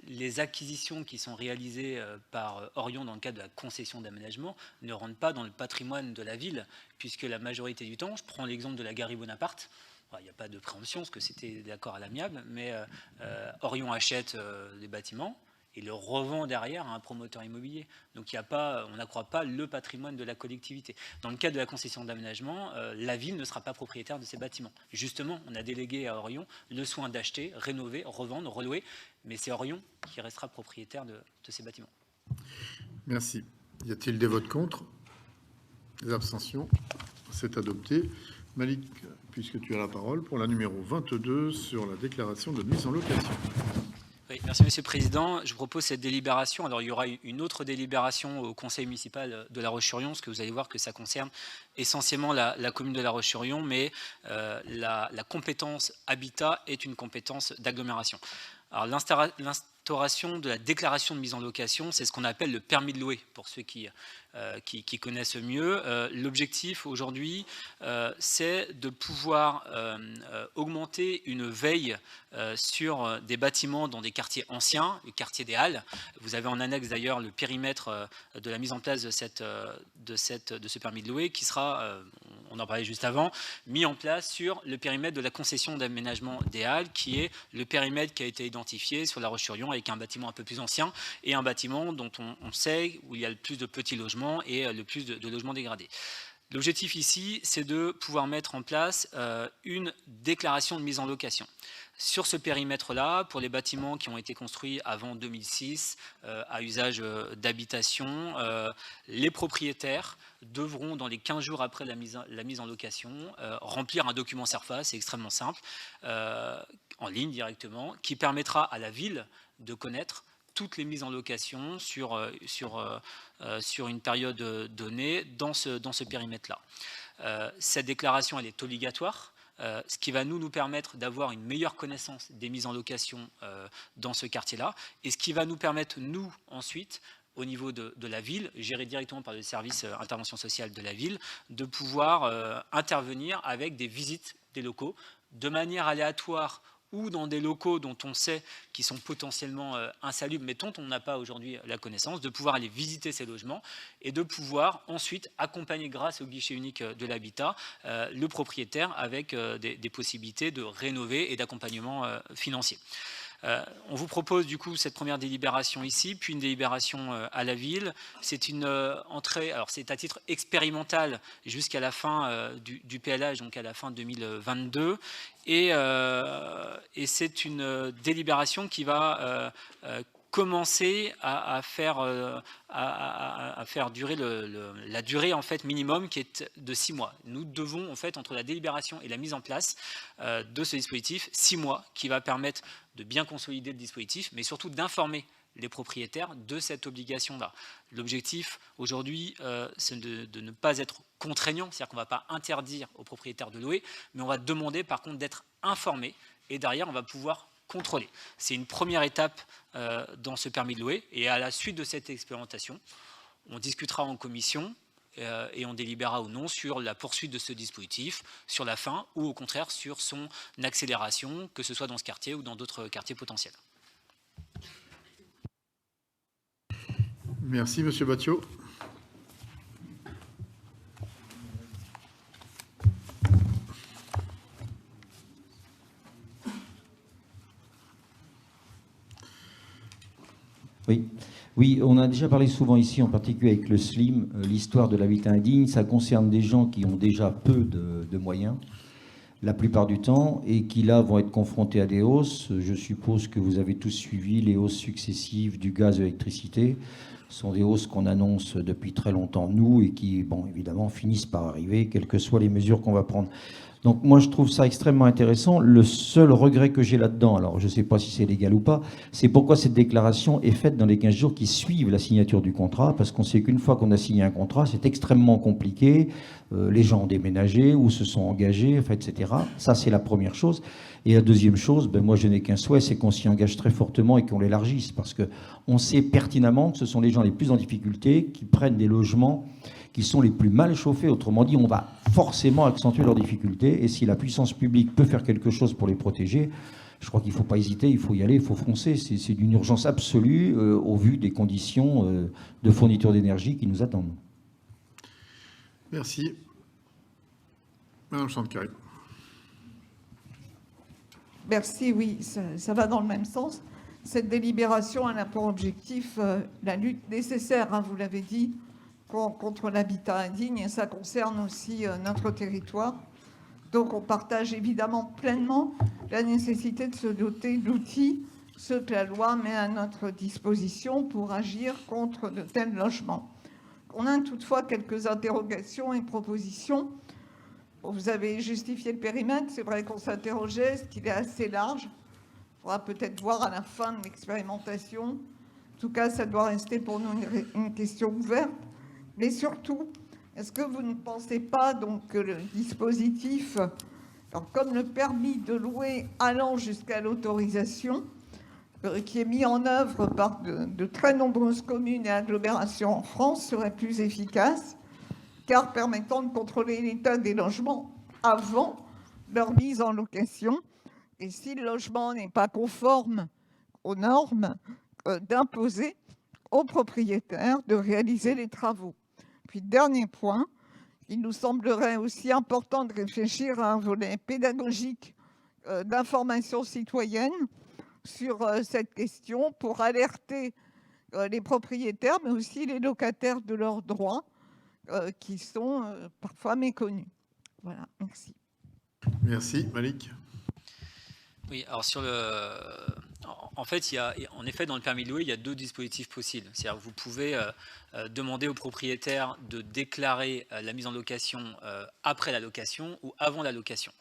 Les acquisitions qui sont réalisées par Orion dans le cadre de la concession d'aménagement ne rentrent pas dans le patrimoine de la ville, puisque la majorité du temps, je prends l'exemple de la galerie Bonaparte, il n'y a pas de préemption, parce que c'était d'accord à l'amiable, mais Orion achète des bâtiments et le revend derrière à un promoteur immobilier. Donc on n'accroît pas le patrimoine de la collectivité. Dans le cadre de la concession d'aménagement, la ville ne sera pas propriétaire de ces bâtiments. Justement, on a délégué à Orion le soin d'acheter, rénover, revendre, relouer, mais c'est Orion qui restera propriétaire de ces bâtiments. Merci. Y a-t-il des votes contre? Des abstentions? C'est adopté. Malik, puisque tu as la parole pour la numéro 22 sur la déclaration de mise en location. Oui, merci Monsieur le Président. Je vous propose cette délibération. Alors il y aura une autre délibération au Conseil municipal de La Roche-sur-Yon, parce que vous allez voir que ça concerne essentiellement la commune de La Roche-sur-Yon, mais la compétence habitat est une compétence d'agglomération. Alors l'instauration de la déclaration de mise en location, c'est ce qu'on appelle le permis de louer, pour ceux qui connaissent mieux. L'objectif aujourd'hui, c'est de pouvoir augmenter une veille sur des bâtiments dans des quartiers anciens, le quartier des Halles. Vous avez en annexe d'ailleurs le périmètre de la mise en place de ce permis de louer qui sera, on en parlait juste avant, mis en place sur le périmètre de la concession d'aménagement des Halles, qui est le périmètre qui a été identifié sur La Roche-sur-Yon avec un bâtiment un peu plus ancien et un bâtiment dont on sait où il y a le plus de petits logements et le plus de logements dégradés. L'objectif ici, c'est de pouvoir mettre en place une déclaration de mise en location. Sur ce périmètre-là, pour les bâtiments qui ont été construits avant 2006 à usage d'habitation, les propriétaires devront, dans les 15 jours après la mise en location, remplir un document CERFA, c'est extrêmement simple, en ligne directement, qui permettra à la ville de connaître toutes les mises en location sur une période donnée dans ce périmètre-là. Cette déclaration, elle est obligatoire, ce qui va nous permettre d'avoir une meilleure connaissance des mises en location dans ce quartier-là, et ce qui va nous permettre, nous, ensuite, au niveau de la ville, géré directement par le service intervention sociale de la ville, de pouvoir intervenir avec des visites des locaux de manière aléatoire ou dans des locaux dont on sait qu'ils sont potentiellement insalubres, mais dont on n'a pas aujourd'hui la connaissance, de pouvoir aller visiter ces logements et de pouvoir ensuite accompagner, grâce au guichet unique de l'habitat, le propriétaire avec des possibilités de rénover et d'accompagnement financier. On vous propose du coup cette première délibération ici, puis une délibération à la ville. C'est une entrée, alors c'est à titre expérimental jusqu'à la fin du PLH, donc à la fin 2022. Et c'est une délibération qui va commencer à faire durer la durée en fait minimum qui est de 6 mois. Nous devons en fait, entre la délibération et la mise en place de ce dispositif, 6 mois qui va permettre de bien consolider le dispositif, mais surtout d'informer les propriétaires de cette obligation-là. L'objectif aujourd'hui, c'est de ne pas être contraignant, c'est-à-dire qu'on ne va pas interdire aux propriétaires de louer, mais on va demander par contre d'être informés et derrière on va pouvoir contrôler. C'est une première étape dans ce permis de louer et à la suite de cette expérimentation, on discutera en commission et on délibérera ou non sur la poursuite de ce dispositif, sur la fin ou au contraire sur son accélération, que ce soit dans ce quartier ou dans d'autres quartiers potentiels. Merci, Monsieur Battiot. Oui, on a déjà parlé souvent ici, en particulier avec le SLIM, l'histoire de l'habitat indigne. Ça concerne des gens qui ont déjà peu de moyens, la plupart du temps, et qui là vont être confrontés à des hausses. Je suppose que vous avez tous suivi les hausses successives du gaz et de l'électricité. Ce sont des hausses qu'on annonce depuis très longtemps, nous, et qui, bon, évidemment, finissent par arriver, quelles que soient les mesures qu'on va prendre. Donc moi, je trouve ça extrêmement intéressant. Le seul regret que j'ai là-dedans, alors je ne sais pas si c'est légal ou pas, c'est pourquoi cette déclaration est faite dans les 15 jours qui suivent la signature du contrat, parce qu'on sait qu'une fois qu'on a signé un contrat, c'est extrêmement compliqué. Les gens ont déménagé ou se sont engagés, enfin, etc. Ça, c'est la première chose. Et la deuxième chose, moi, je n'ai qu'un souhait, c'est qu'on s'y engage très fortement et qu'on l'élargisse, parce qu'on sait pertinemment que ce sont les gens les plus en difficulté qui prennent des logements qui sont les plus mal chauffés. Autrement dit, on va forcément accentuer leurs difficultés. Et si la puissance publique peut faire quelque chose pour les protéger, je crois qu'il ne faut pas hésiter, il faut y aller, il faut foncer. C'est d'une urgence absolue au vu des conditions de fourniture d'énergie qui nous attendent. Merci. Madame Chantecaille. Merci, oui, ça va dans le même sens. Cette délibération elle a pour objectif la lutte nécessaire, hein, vous l'avez dit, contre l'habitat indigne, et ça concerne aussi notre territoire. Donc on partage évidemment pleinement la nécessité de se doter d'outils, ceux que la loi met à notre disposition pour agir contre de tels logements. On a toutefois quelques interrogations et propositions. Vous avez justifié le périmètre, c'est vrai qu'on s'interrogeait, est-ce qu'il est assez large? Il faudra peut-être voir à la fin de l'expérimentation. En tout cas, ça doit rester pour nous une question ouverte. Mais surtout, est-ce que vous ne pensez pas donc que le dispositif, alors comme le permis de louer allant jusqu'à l'autorisation, qui est mis en œuvre par de très nombreuses communes et agglomérations en France, serait plus efficace, car permettant de contrôler l'état des logements avant leur mise en location, et si le logement n'est pas conforme aux normes, d'imposer aux propriétaires de réaliser les travaux. Puis, dernier point, il nous semblerait aussi important de réfléchir à un volet pédagogique d'information citoyenne sur cette question pour alerter les propriétaires, mais aussi les locataires de leurs droits qui sont parfois méconnus. Voilà, merci. Merci. Malik. Oui, alors en fait, en effet, dans le permis de louer, il y a deux dispositifs possibles. C'est-à-dire que vous pouvez demander au propriétaire de déclarer la mise en location après la location ou avant la location.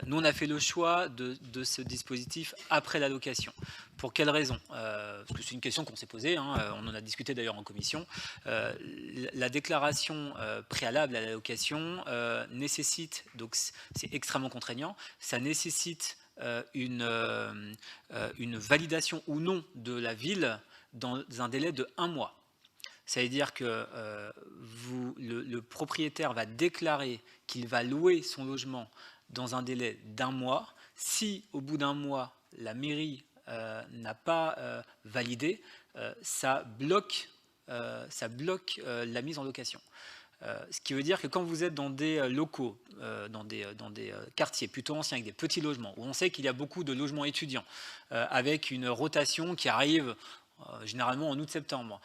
Nous, on a fait le choix de ce dispositif après la location. Pour quelle raison? Parce que c'est une question qu'on s'est posée, hein, on en a discuté d'ailleurs en commission. La déclaration préalable à la location nécessite, donc c'est extrêmement contraignant, ça nécessite une validation ou non de la ville dans un délai de 1 mois. Ça veut dire que le propriétaire va déclarer qu'il va louer son logement dans un délai d'1 mois. Si au bout d'1 mois, la mairie n'a pas validé, ça bloque la mise en location. Ce qui veut dire que quand vous êtes dans des locaux, dans des quartiers plutôt anciens, avec des petits logements, où on sait qu'il y a beaucoup de logements étudiants, avec une rotation qui arrive généralement en août-septembre,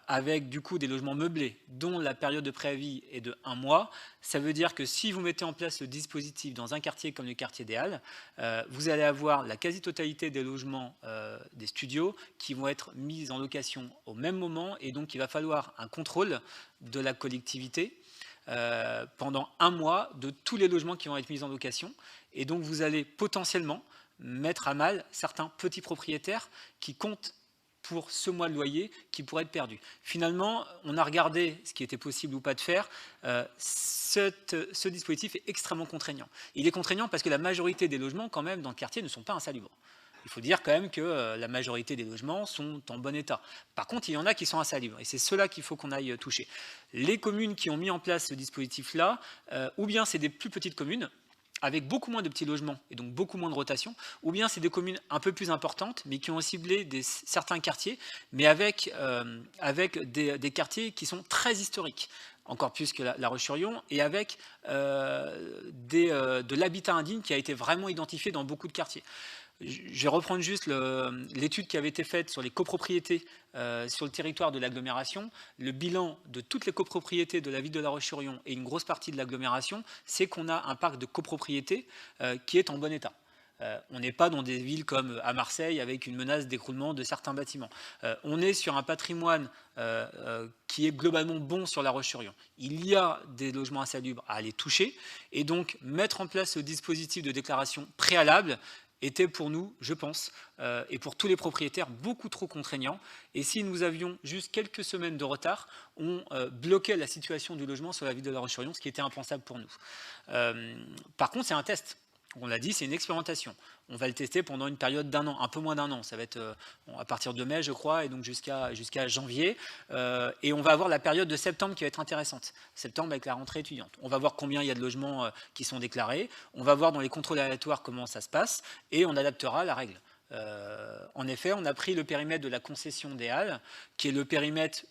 avec du coup des logements meublés, dont la période de préavis est de 1 mois, ça veut dire que si vous mettez en place le dispositif dans un quartier comme le quartier des Halles, vous allez avoir la quasi-totalité des logements des studios qui vont être mis en location au même moment, et donc il va falloir un contrôle de la collectivité pendant 1 mois de tous les logements qui vont être mis en location, et donc vous allez potentiellement mettre à mal certains petits propriétaires qui comptent pour ce mois de loyer qui pourrait être perdu. Finalement, on a regardé ce qui était possible ou pas de faire. Ce dispositif est extrêmement contraignant. Il est contraignant parce que la majorité des logements, quand même, dans le quartier, ne sont pas insalubres. Il faut dire quand même que la majorité des logements sont en bon état. Par contre, il y en a qui sont insalubres, et c'est cela qu'il faut qu'on aille toucher. Les communes qui ont mis en place ce dispositif-là, ou bien c'est des plus petites communes, avec beaucoup moins de petits logements et donc beaucoup moins de rotation, ou bien c'est des communes un peu plus importantes, mais qui ont ciblé certains quartiers, mais avec des quartiers qui sont très historiques, encore plus que la Roche-sur-Yon, et avec de l'habitat indigne qui a été vraiment identifié dans beaucoup de quartiers. Je vais reprendre juste l'étude qui avait été faite sur les copropriétés sur le territoire de l'agglomération. Le bilan de toutes les copropriétés de la ville de La Roche-sur-Yon et une grosse partie de l'agglomération, c'est qu'on a un parc de copropriétés qui est en bon état. On n'est pas dans des villes comme à Marseille avec une menace d'écroulement de certains bâtiments. On est sur un patrimoine qui est globalement bon sur La Roche-sur-Yon. Il y a des logements insalubres à aller toucher, et donc mettre en place ce dispositif de déclaration préalable était pour nous, je pense, et pour tous les propriétaires, beaucoup trop contraignant. Et si nous avions juste quelques semaines de retard, on bloquait la situation du logement sur la ville de La Roche-sur-Yon, ce qui était impensable pour nous. Par contre, c'est un test. On l'a dit, c'est une expérimentation. On va le tester pendant une période d'1 an, un peu moins d'1 an. Ça va être à partir de mai, je crois, et donc jusqu'à janvier. Et on va avoir la période de septembre qui va être intéressante. Septembre avec la rentrée étudiante. On va voir combien il y a de logements qui sont déclarés. On va voir dans les contrôles aléatoires comment ça se passe, et on adaptera la règle. En effet, on a pris le périmètre de la concession des Halles, qui est le périmètre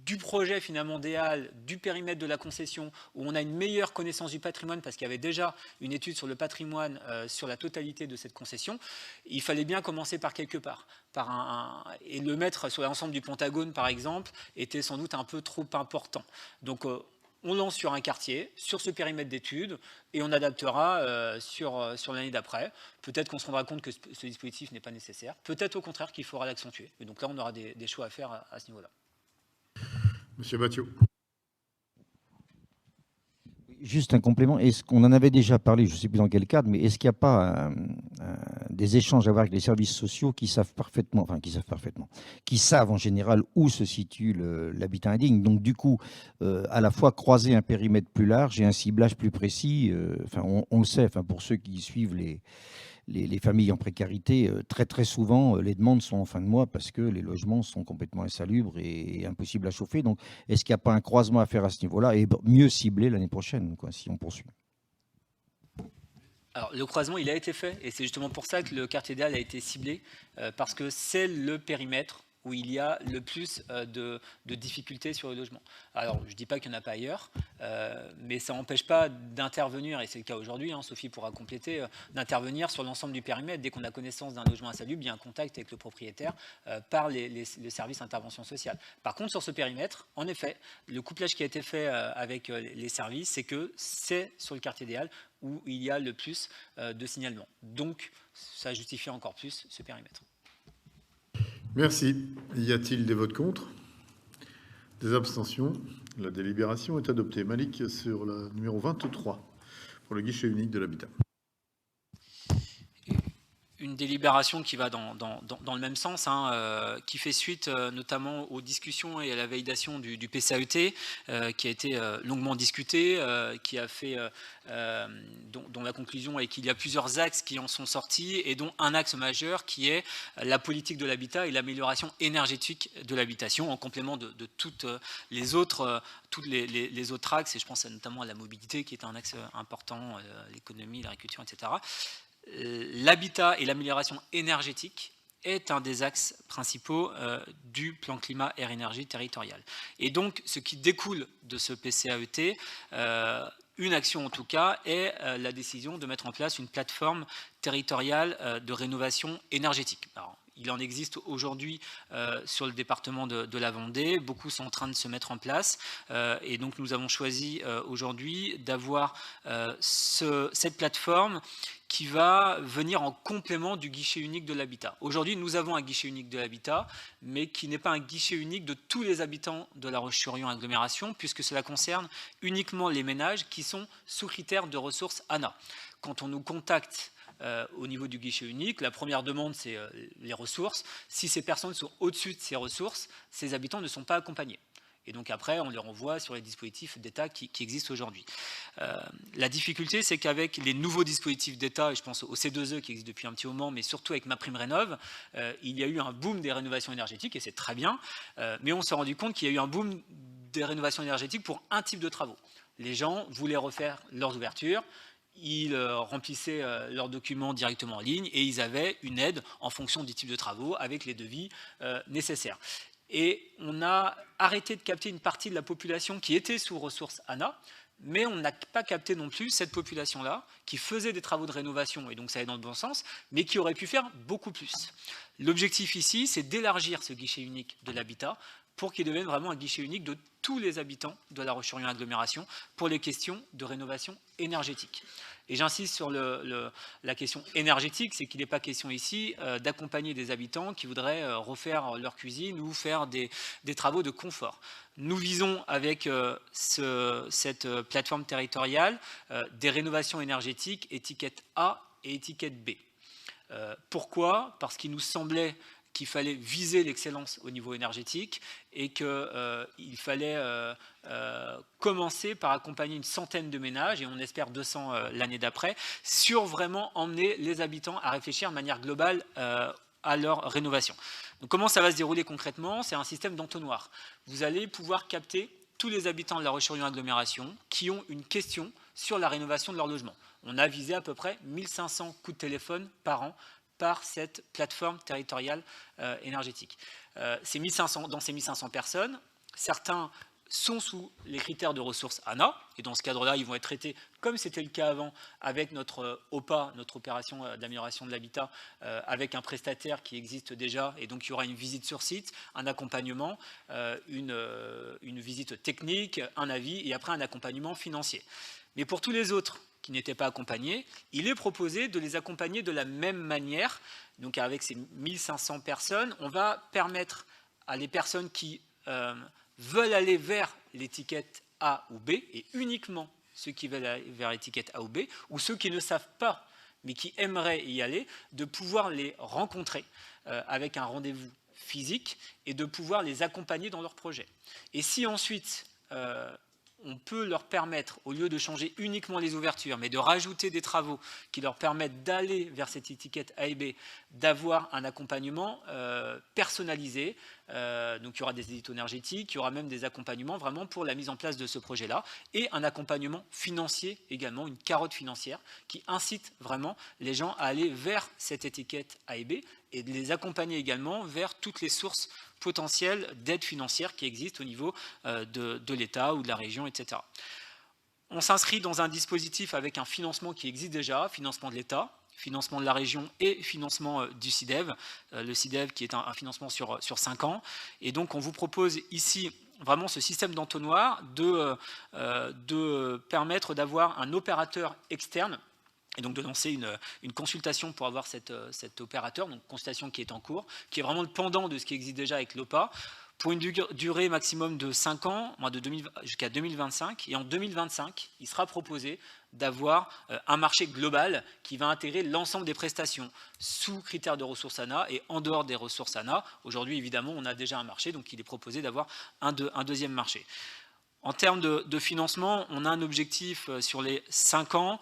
du projet finalement des Halles, du périmètre de la concession, où on a une meilleure connaissance du patrimoine, parce qu'il y avait déjà une étude sur le patrimoine sur la totalité de cette concession. Il fallait bien commencer par quelque part. Et le mettre sur l'ensemble du Pentagone, par exemple, était sans doute un peu trop important. Donc on lance sur un quartier, sur ce périmètre d'études, et on adaptera sur l'année d'après. Peut-être qu'on se rendra compte que ce dispositif n'est pas nécessaire. Peut-être au contraire qu'il faudra l'accentuer. Et donc là, on aura des choix à faire à ce niveau-là. Monsieur Bathiot. Juste un complément. Est-ce qu'on en avait déjà parlé, je ne sais plus dans quel cadre, mais est-ce qu'il n'y a pas des échanges à avoir avec les services sociaux qui savent en général où se situe l'habitat indigne. Donc du coup, à la fois croiser un périmètre plus large et un ciblage plus précis. On le sait. Pour ceux qui suivent les familles en précarité, très très souvent, les demandes sont en fin de mois parce que les logements sont complètement insalubres et impossibles à chauffer. Donc, est-ce qu'il n'y a pas un croisement à faire à ce niveau-là et mieux ciblé l'année prochaine, si on poursuit? Alors, le croisement, il a été fait, et c'est justement pour ça que le quartier des Halles a été ciblé, parce que c'est le périmètre où il y a le plus de difficultés sur le logement. Alors, je ne dis pas qu'il n'y en a pas ailleurs, mais ça n'empêche pas d'intervenir, et c'est le cas aujourd'hui, Sophie pourra compléter, d'intervenir sur l'ensemble du périmètre. Dès qu'on a connaissance d'un logement insalubre, il y a un contact avec le propriétaire par les services d'intervention sociale. Par contre, sur ce périmètre, en effet, le couplage qui a été fait avec les services, c'est que c'est sur le quartier des Halles où il y a le plus de signalements. Donc, ça justifie encore plus ce périmètre. Merci. Y a-t-il des votes contre? Des abstentions? La délibération est adoptée. Malik, sur le numéro 23, pour le guichet unique de l'habitat. une délibération qui va dans le même sens, hein, qui fait suite notamment aux discussions et à la validation du PCAET, qui a été longuement discuté, qui a fait, dont la conclusion est qu'il y a plusieurs axes qui en sont sortis, et dont un axe majeur qui est la politique de l'habitat et l'amélioration énergétique de l'habitation, en complément de toutes les autres axes, et je pense notamment à la mobilité, qui est un axe important, l'économie, l'agriculture, etc. L'habitat et l'amélioration énergétique est un des axes principaux du plan climat air énergie territorial. Et donc, ce qui découle de ce PCAET, une action en tout cas, est la décision de mettre en place une plateforme territoriale de rénovation énergétique. Alors, il en existe aujourd'hui sur le département de la Vendée. Beaucoup sont en train de se mettre en place. Et donc, nous avons choisi aujourd'hui d'avoir cette plateforme qui va venir en complément du guichet unique de l'habitat. Aujourd'hui, nous avons un guichet unique de l'habitat, mais qui n'est pas un guichet unique de tous les habitants de La Roche-sur-Yon agglomération, puisque cela concerne uniquement les ménages qui sont sous critères de ressources ANA. Quand on nous contacte au niveau du guichet unique, la première demande, c'est les ressources. Si ces personnes sont au-dessus de ces ressources, ces habitants ne sont pas accompagnés. Et donc après, on les renvoie sur les dispositifs d'État qui existent aujourd'hui. La difficulté, c'est qu'avec les nouveaux dispositifs d'État, et je pense au C2E qui existe depuis un petit moment, mais surtout avec MaPrimeRénov', il y a eu un boom des rénovations énergétiques, et c'est très bien, mais on s'est rendu compte qu'il y a eu un boom des rénovations énergétiques pour un type de travaux. Les gens voulaient refaire leurs ouvertures, ils remplissaient leurs documents directement en ligne, et ils avaient une aide en fonction du type de travaux, avec les devis nécessaires. Et on a arrêté de capter une partie de la population qui était sous ressources ANA, mais on n'a pas capté non plus cette population-là qui faisait des travaux de rénovation, et donc ça allait dans le bon sens, mais qui aurait pu faire beaucoup plus. L'objectif ici, c'est d'élargir ce guichet unique de l'habitat pour qu'il devienne vraiment un guichet unique de tous les habitants de La Roche-sur-Yon agglomération pour les questions de rénovation énergétique. Et j'insiste sur la question énergétique, c'est qu'il n'est pas question ici d'accompagner des habitants qui voudraient refaire leur cuisine ou faire des travaux de confort. Nous visons avec cette plateforme territoriale des rénovations énergétiques étiquette A et étiquette B. Pourquoi ? Parce qu'il nous semblait qu'il fallait viser l'excellence au niveau énergétique et qu'il fallait commencer par accompagner une centaine de ménages, et on espère 200 l'année d'après, sur vraiment emmener les habitants à réfléchir de manière globale à leur rénovation. Donc comment ça va se dérouler concrètement ? C'est un système d'entonnoir. Vous allez pouvoir capter tous les habitants de La Roche-sur-Yon agglomération qui ont une question sur la rénovation de leur logement. On a visé à peu près 1500 coups de téléphone par an par cette plateforme territoriale énergétique. Dans ces 1500 personnes, certains sont sous les critères de ressources ANA, et dans ce cadre-là, ils vont être traités comme c'était le cas avant avec notre OPA, notre opération d'amélioration de l'habitat, avec un prestataire qui existe déjà, et donc il y aura une visite sur site, un accompagnement, une visite technique, un avis, et après un accompagnement financier. Mais pour tous les autres qui n'étaient pas accompagnés, il est proposé de les accompagner de la même manière. Donc avec ces 1500 personnes, on va permettre à les personnes qui veulent aller vers l'étiquette A ou B, et uniquement ceux qui veulent aller vers l'étiquette A ou B, ou ceux qui ne savent pas, mais qui aimeraient y aller, de pouvoir les rencontrer avec un rendez-vous physique et de pouvoir les accompagner dans leur projet. Et si ensuite on peut leur permettre, au lieu de changer uniquement les ouvertures, mais de rajouter des travaux qui leur permettent d'aller vers cette étiquette A et B, d'avoir un accompagnement personnalisé. Donc il y aura des éditos énergétiques, il y aura même des accompagnements vraiment pour la mise en place de ce projet-là, et un accompagnement financier également, une carotte financière qui incite vraiment les gens à aller vers cette étiquette A et B, et de les accompagner également vers toutes les sources potentielles d'aide financière qui existent au niveau de l'État ou de la région, etc. On s'inscrit dans un dispositif avec un financement qui existe déjà, financement de l'État, financement de la région et financement du CIDEV, le CIDEV qui est un financement sur 5 ans. Et donc on vous propose ici vraiment ce système d'entonnoir de permettre d'avoir un opérateur externe, et donc de lancer une consultation pour avoir cet opérateur, donc consultation qui est en cours, qui est vraiment le pendant de ce qui existe déjà avec l'OPA, pour une durée maximum de 5 ans, jusqu'à 2025. Et en 2025, il sera proposé d'avoir un marché global qui va intégrer l'ensemble des prestations sous critères de ressources ANA et en dehors des ressources ANA. Aujourd'hui, évidemment, on a déjà un marché, donc il est proposé d'avoir un deuxième marché. En termes de financement, on a un objectif sur les 5 ans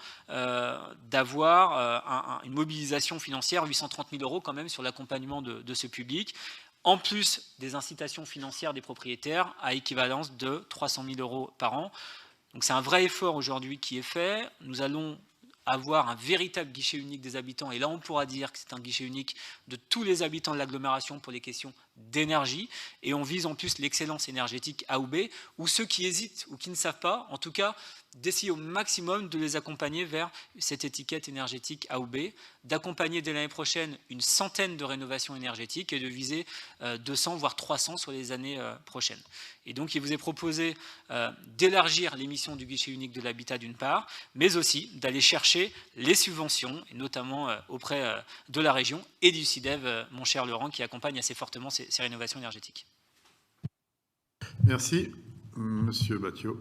d'avoir une mobilisation financière, 830 000 € quand même sur l'accompagnement de ce public, en plus des incitations financières des propriétaires à équivalence de 300 000 € par an. Donc c'est un vrai effort aujourd'hui qui est fait. Nous allons avoir un véritable guichet unique des habitants, et là on pourra dire que c'est un guichet unique de tous les habitants de l'agglomération pour les questions d'énergie, et on vise en plus l'excellence énergétique A ou B, ou ceux qui hésitent ou qui ne savent pas, en tout cas d'essayer au maximum de les accompagner vers cette étiquette énergétique A ou B, d'accompagner dès l'année prochaine une centaine de rénovations énergétiques et de viser 200 voire 300 sur les années prochaines. Et donc il vous est proposé d'élargir les missions du guichet unique de l'habitat d'une part, mais aussi d'aller chercher les subventions, et notamment auprès de la région et du CIDEV, mon cher Laurent, qui accompagne assez fortement ces rénovations énergétiques. Merci. Monsieur Battiot.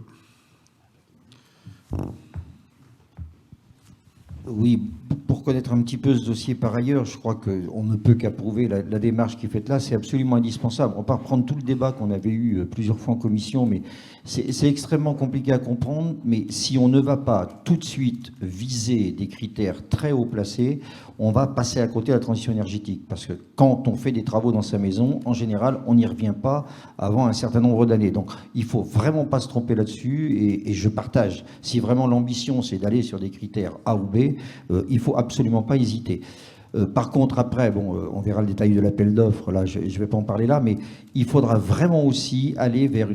Oui, pour connaître un petit peu ce dossier par ailleurs, je crois qu'on ne peut qu'approuver la démarche qui est faite là, c'est absolument indispensable. On va pas reprendre tout le débat qu'on avait eu plusieurs fois en commission, mais c'est extrêmement compliqué à comprendre, mais si on ne va pas tout de suite viser des critères très haut placés, on va passer à côté de la transition énergétique. Parce que quand on fait des travaux dans sa maison, en général, on n'y revient pas avant un certain nombre d'années. Donc il ne faut vraiment pas se tromper là-dessus, et je partage. Si vraiment l'ambition, c'est d'aller sur des critères A ou B, il ne faut absolument pas hésiter. Par contre, après, bon, on verra le détail de l'appel d'offres, là, je ne vais pas en parler là, mais il faudra vraiment aussi aller vers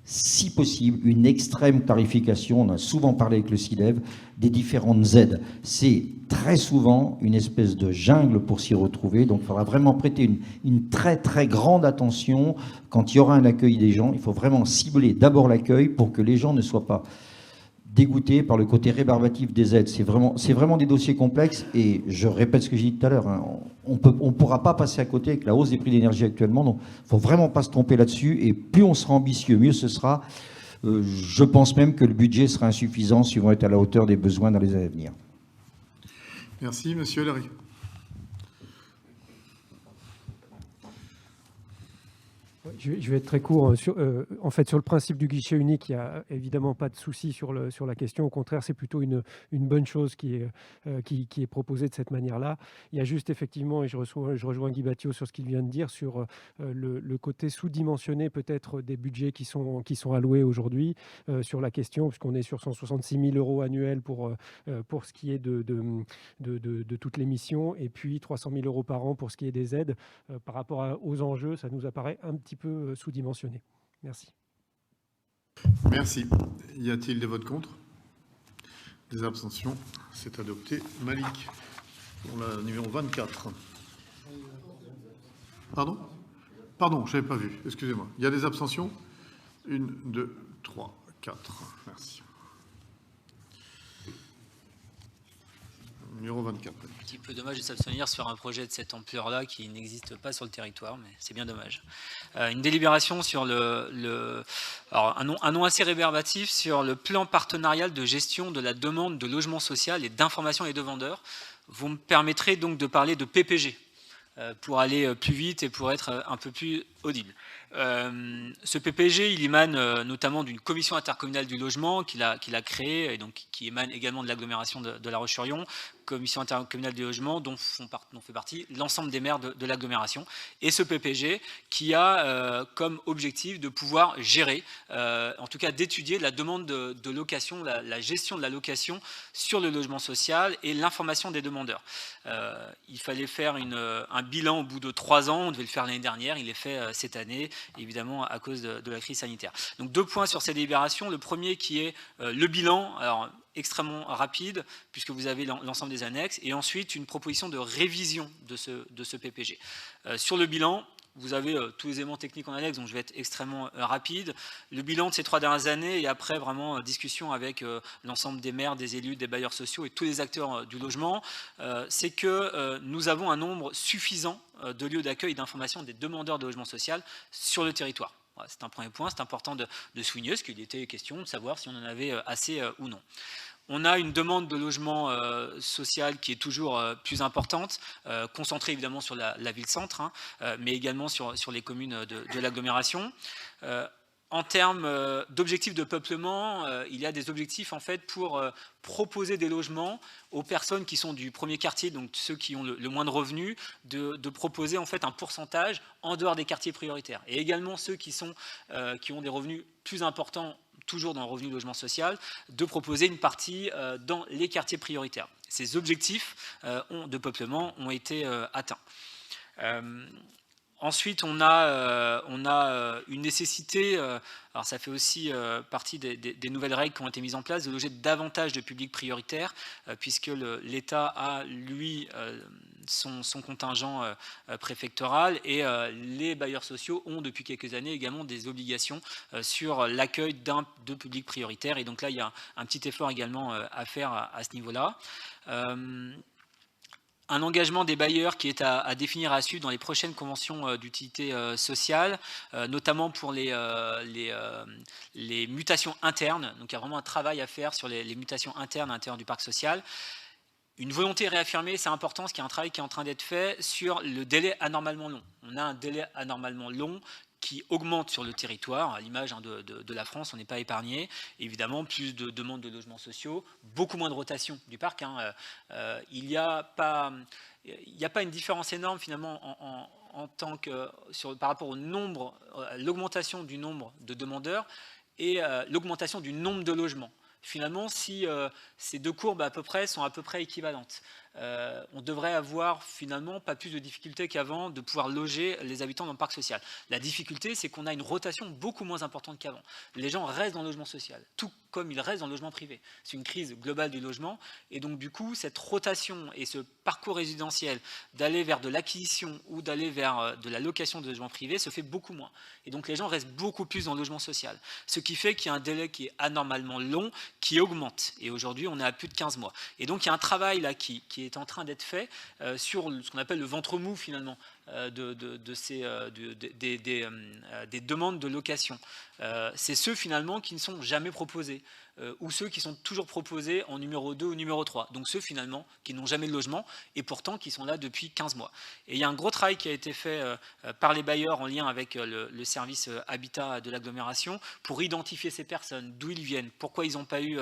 si possible, une extrême tarification. On a souvent parlé avec le CIDEV des différentes aides. C'est très souvent une espèce de jungle pour s'y retrouver. Donc, il faudra vraiment prêter une très, très grande attention quand il y aura un accueil des gens. Il faut vraiment cibler d'abord l'accueil pour que les gens ne soient pas dégoûté par le côté rébarbatif des aides. C'est vraiment des dossiers complexes, et je répète ce que j'ai dit tout à l'heure, hein, on ne pourra pas passer à côté avec la hausse des prix d'énergie actuellement, donc il ne faut vraiment pas se tromper là-dessus, et plus on sera ambitieux, mieux ce sera. Je pense même que le budget sera insuffisant si on va être à la hauteur des besoins dans les années à venir. Merci, monsieur Larry. Je vais être très court. En fait, sur le principe du guichet unique, il n'y a évidemment pas de souci sur la question. Au contraire, c'est plutôt une bonne chose qui est proposée de cette manière-là. Il y a juste effectivement, et je rejoins Guy Battiot sur ce qu'il vient de dire, sur le côté sous-dimensionné peut-être des budgets qui sont alloués aujourd'hui sur la question, puisqu'on est sur 166 000 € annuels pour ce qui est de toutes les missions, et puis 300 000 € par an pour ce qui est des aides. Par rapport aux enjeux, ça nous apparaît un petit peu sous-dimensionné. Merci. Merci. Y a-t-il des votes contre? Des abstentions? C'est adopté. Malik, pour la numéro 24. Pardon? Pardon, je n'avais pas vu. Excusez-moi. Il y a des abstentions? 1, 2, 3, 4. Merci. Numéro 24. Un petit peu dommage de s'abstenir sur un projet de cette ampleur-là qui n'existe pas sur le territoire, mais c'est bien dommage. Une délibération sur alors un nom assez rébarbatif sur le plan partenarial de gestion de la demande de logement social et d'information des vendeurs. Vous me permettrez donc de parler de PPG pour aller plus vite et pour être un peu plus audible. Ce PPG, il émane notamment d'une commission intercommunale du logement qu'il a créée, et donc qui émane également de l'agglomération de La Roche-sur-Yon, commission intercommunale du logement dont fait partie l'ensemble des maires de l'agglomération. Et ce PPG qui a comme objectif de pouvoir gérer, en tout cas d'étudier la demande de location, la gestion de la location sur le logement social et l'information des demandeurs. Il fallait faire un bilan au bout de 3 ans, on devait le faire l'année dernière, il est fait cette année, évidemment à cause de la crise sanitaire. Donc 2 points sur ces délibérations. Le premier qui est le bilan, alors extrêmement rapide puisque vous avez l'ensemble des annexes, et ensuite une proposition de révision de ce PPG. Sur le bilan, vous avez tous les éléments techniques en annexe, donc je vais être extrêmement rapide. Le bilan de ces 3 dernières années, et après vraiment discussion avec l'ensemble des maires, des élus, des bailleurs sociaux et tous les acteurs du logement, c'est que nous avons un nombre suffisant de lieux d'accueil et d'information des demandeurs de logement social sur le territoire. Voilà, c'est un premier point, c'est important de souligner, parce qu'il était question de savoir si on en avait assez ou non. On a une demande de logement social qui est toujours plus importante, concentrée évidemment sur la ville-centre, hein, mais également sur les communes de l'agglomération. En termes d'objectifs de peuplement, il y a des objectifs en fait pour proposer des logements aux personnes qui sont du premier quartier, donc ceux qui ont le moins de revenus, de proposer en fait un pourcentage en dehors des quartiers prioritaires. Et également ceux qui ont des revenus plus importants, toujours dans le revenu logement social, de proposer une partie dans les quartiers prioritaires. Ces objectifs de peuplement ont été atteints. Ensuite, on a une nécessité, alors ça fait aussi partie des nouvelles règles qui ont été mises en place, de loger davantage de publics prioritaires, puisque l'État a, lui, son contingent préfectoral, et les bailleurs sociaux ont, depuis quelques années, également des obligations sur l'accueil de publics prioritaires. Et donc là, il y a un petit effort également à faire à ce niveau-là. Un engagement des bailleurs qui est à définir à suivre dans les prochaines conventions d'utilité sociale, notamment pour les mutations internes. Donc il y a vraiment un travail à faire sur les mutations internes à l'intérieur du parc social. Une volonté réaffirmée, c'est important, parce qu'il y a un travail qui est en train d'être fait sur le délai anormalement long. On a un délai anormalement long qui augmente sur le territoire, à l'image de la France, on n'est pas épargné. Évidemment, plus de demandes de logements sociaux, beaucoup moins de rotation du parc. Hein. Il n'y a pas une différence énorme finalement en tant que par rapport au nombre, l'augmentation du nombre de demandeurs et l'augmentation du nombre de logements. Finalement, si ces deux courbes sont à peu près équivalentes, on devrait avoir finalement pas plus de difficultés qu'avant de pouvoir loger les habitants dans le parc social. La difficulté, c'est qu'on a une rotation beaucoup moins importante qu'avant. Les gens restent dans le logement social, tout comme ils restent dans le logement privé. C'est une crise globale du logement, et donc du coup, cette rotation et ce parcours résidentiel d'aller vers de l'acquisition ou d'aller vers de la location de logements privés se fait beaucoup moins. Et donc les gens restent beaucoup plus dans le logement social. Ce qui fait qu'il y a un délai qui est anormalement long, qui augmente. Et aujourd'hui, on est à plus de 15 mois. Et donc il y a un travail là qui est en train d'être fait sur ce qu'on appelle le ventre mou finalement des demandes de location. C'est ceux finalement qui ne sont jamais proposés ou ceux qui sont toujours proposés en numéro 2 ou numéro 3. Donc ceux finalement qui n'ont jamais de logement et pourtant qui sont là depuis 15 mois. Et il y a un gros travail qui a été fait par les bailleurs en lien avec le service habitat de l'agglomération pour identifier ces personnes, d'où ils viennent, pourquoi ils n'ont pas eu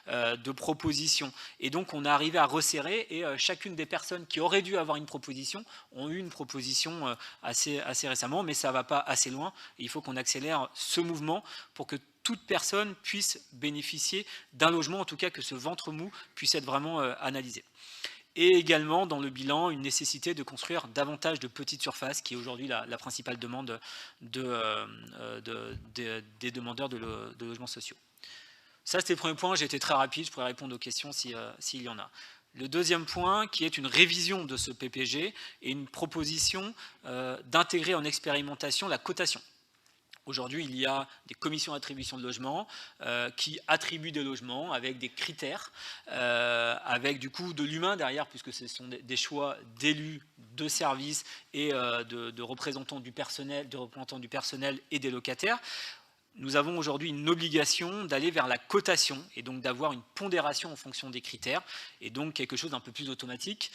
de proposition. Et donc on est arrivé à resserrer et chacune des personnes qui auraient dû avoir une proposition ont eu une proposition assez récemment, mais ça ne va pas assez loin. Et il faut qu'on accélère ce mouvement pour que toute personne puisse bénéficier d'un logement, en tout cas que ce ventre mou puisse être vraiment analysé. Et également dans le bilan, une nécessité de construire davantage de petites surfaces, qui est aujourd'hui la principale demande des demandeurs de logements sociaux. Ça, c'était le premier point, j'ai été très rapide, je pourrais répondre aux questions s'il y en a. Le deuxième point, qui est une révision de ce PPG et une proposition d'intégrer en expérimentation la cotation. Aujourd'hui, il y a des commissions d'attribution de logements qui attribuent des logements avec des critères, avec du coup de l'humain derrière, puisque ce sont des choix d'élus, de services et de représentants du personnel et des locataires. Nous avons aujourd'hui une obligation d'aller vers la cotation et donc d'avoir une pondération en fonction des critères et donc quelque chose d'un peu plus automatique.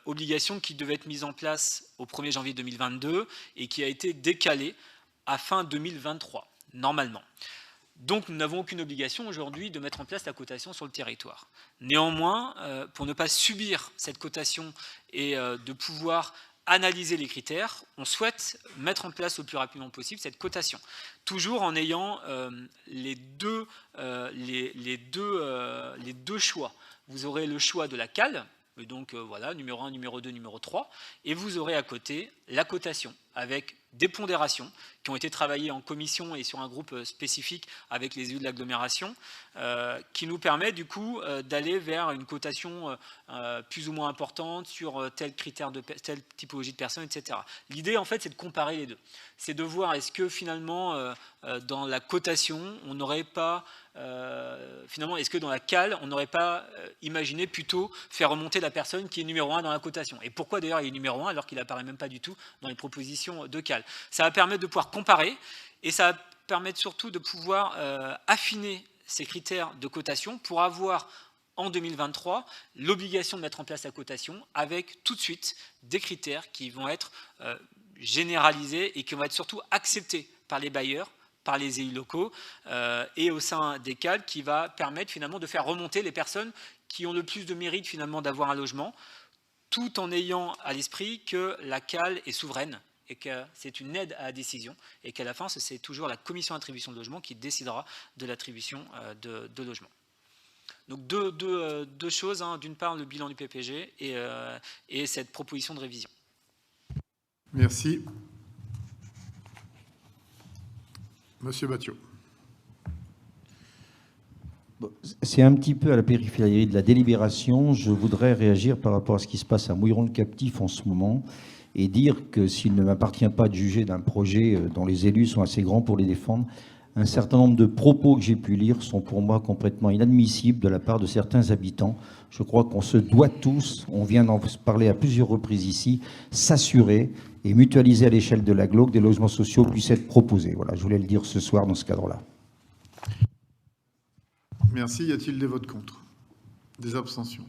Obligation qui devait être mise en place au 1er janvier 2022 et qui a été décalée à fin 2023, normalement. Donc nous n'avons aucune obligation aujourd'hui de mettre en place la cotation sur le territoire. Néanmoins, pour ne pas subir cette cotation et de pouvoir analyser les critères, on souhaite mettre en place le plus rapidement possible cette cotation. Toujours en ayant les deux choix. Vous aurez le choix de la cale, donc voilà, numéro 1, numéro 2, numéro 3, et vous aurez à côté la cotation, avec des pondérations qui ont été travaillées en commission et sur un groupe spécifique avec les élus de l'agglomération, qui nous permet du coup d'aller vers une cotation plus ou moins importante sur tel critère de telle typologie de personnes, etc. L'idée, en fait, c'est de comparer les deux. C'est de voir est-ce que finalement, dans la cotation, on n'aurait pas, finalement, est-ce que dans la cale, on n'aurait pas imaginé plutôt faire remonter la personne qui est numéro 1 dans la cotation. Et pourquoi d'ailleurs il est numéro 1 alors qu'il n'apparaît même pas du tout dans les propositions de cale. Ça va permettre de pouvoir comparer et ça va permettre surtout de pouvoir affiner ces critères de cotation pour avoir en 2023 l'obligation de mettre en place la cotation avec tout de suite des critères qui vont être généralisés et qui vont être surtout acceptés par les bailleurs, par les élus locaux et au sein des cales qui va permettre finalement de faire remonter les personnes qui ont le plus de mérite finalement d'avoir un logement, tout en ayant à l'esprit que la cale est souveraine et que c'est une aide à la décision et qu'à la fin, c'est toujours la commission d'attribution de logement qui décidera de l'attribution de logement. Donc deux choses, hein. D'une part le bilan du PPG et cette proposition de révision. Merci. Monsieur Bathiot. C'est un petit peu à la périphérie de la délibération. Je voudrais réagir par rapport à ce qui se passe à Mouilleron-le-Captif en ce moment et dire que s'il ne m'appartient pas de juger d'un projet dont les élus sont assez grands pour les défendre, un certain nombre de propos que j'ai pu lire sont pour moi complètement inadmissibles de la part de certains habitants. Je crois qu'on se doit tous, on vient d'en parler à plusieurs reprises ici, s'assurer et mutualiser à l'échelle de l'agglo que des logements sociaux puissent être proposés. Voilà, je voulais le dire ce soir dans ce cadre-là. Merci. Y a-t-il des votes contre? Des abstentions?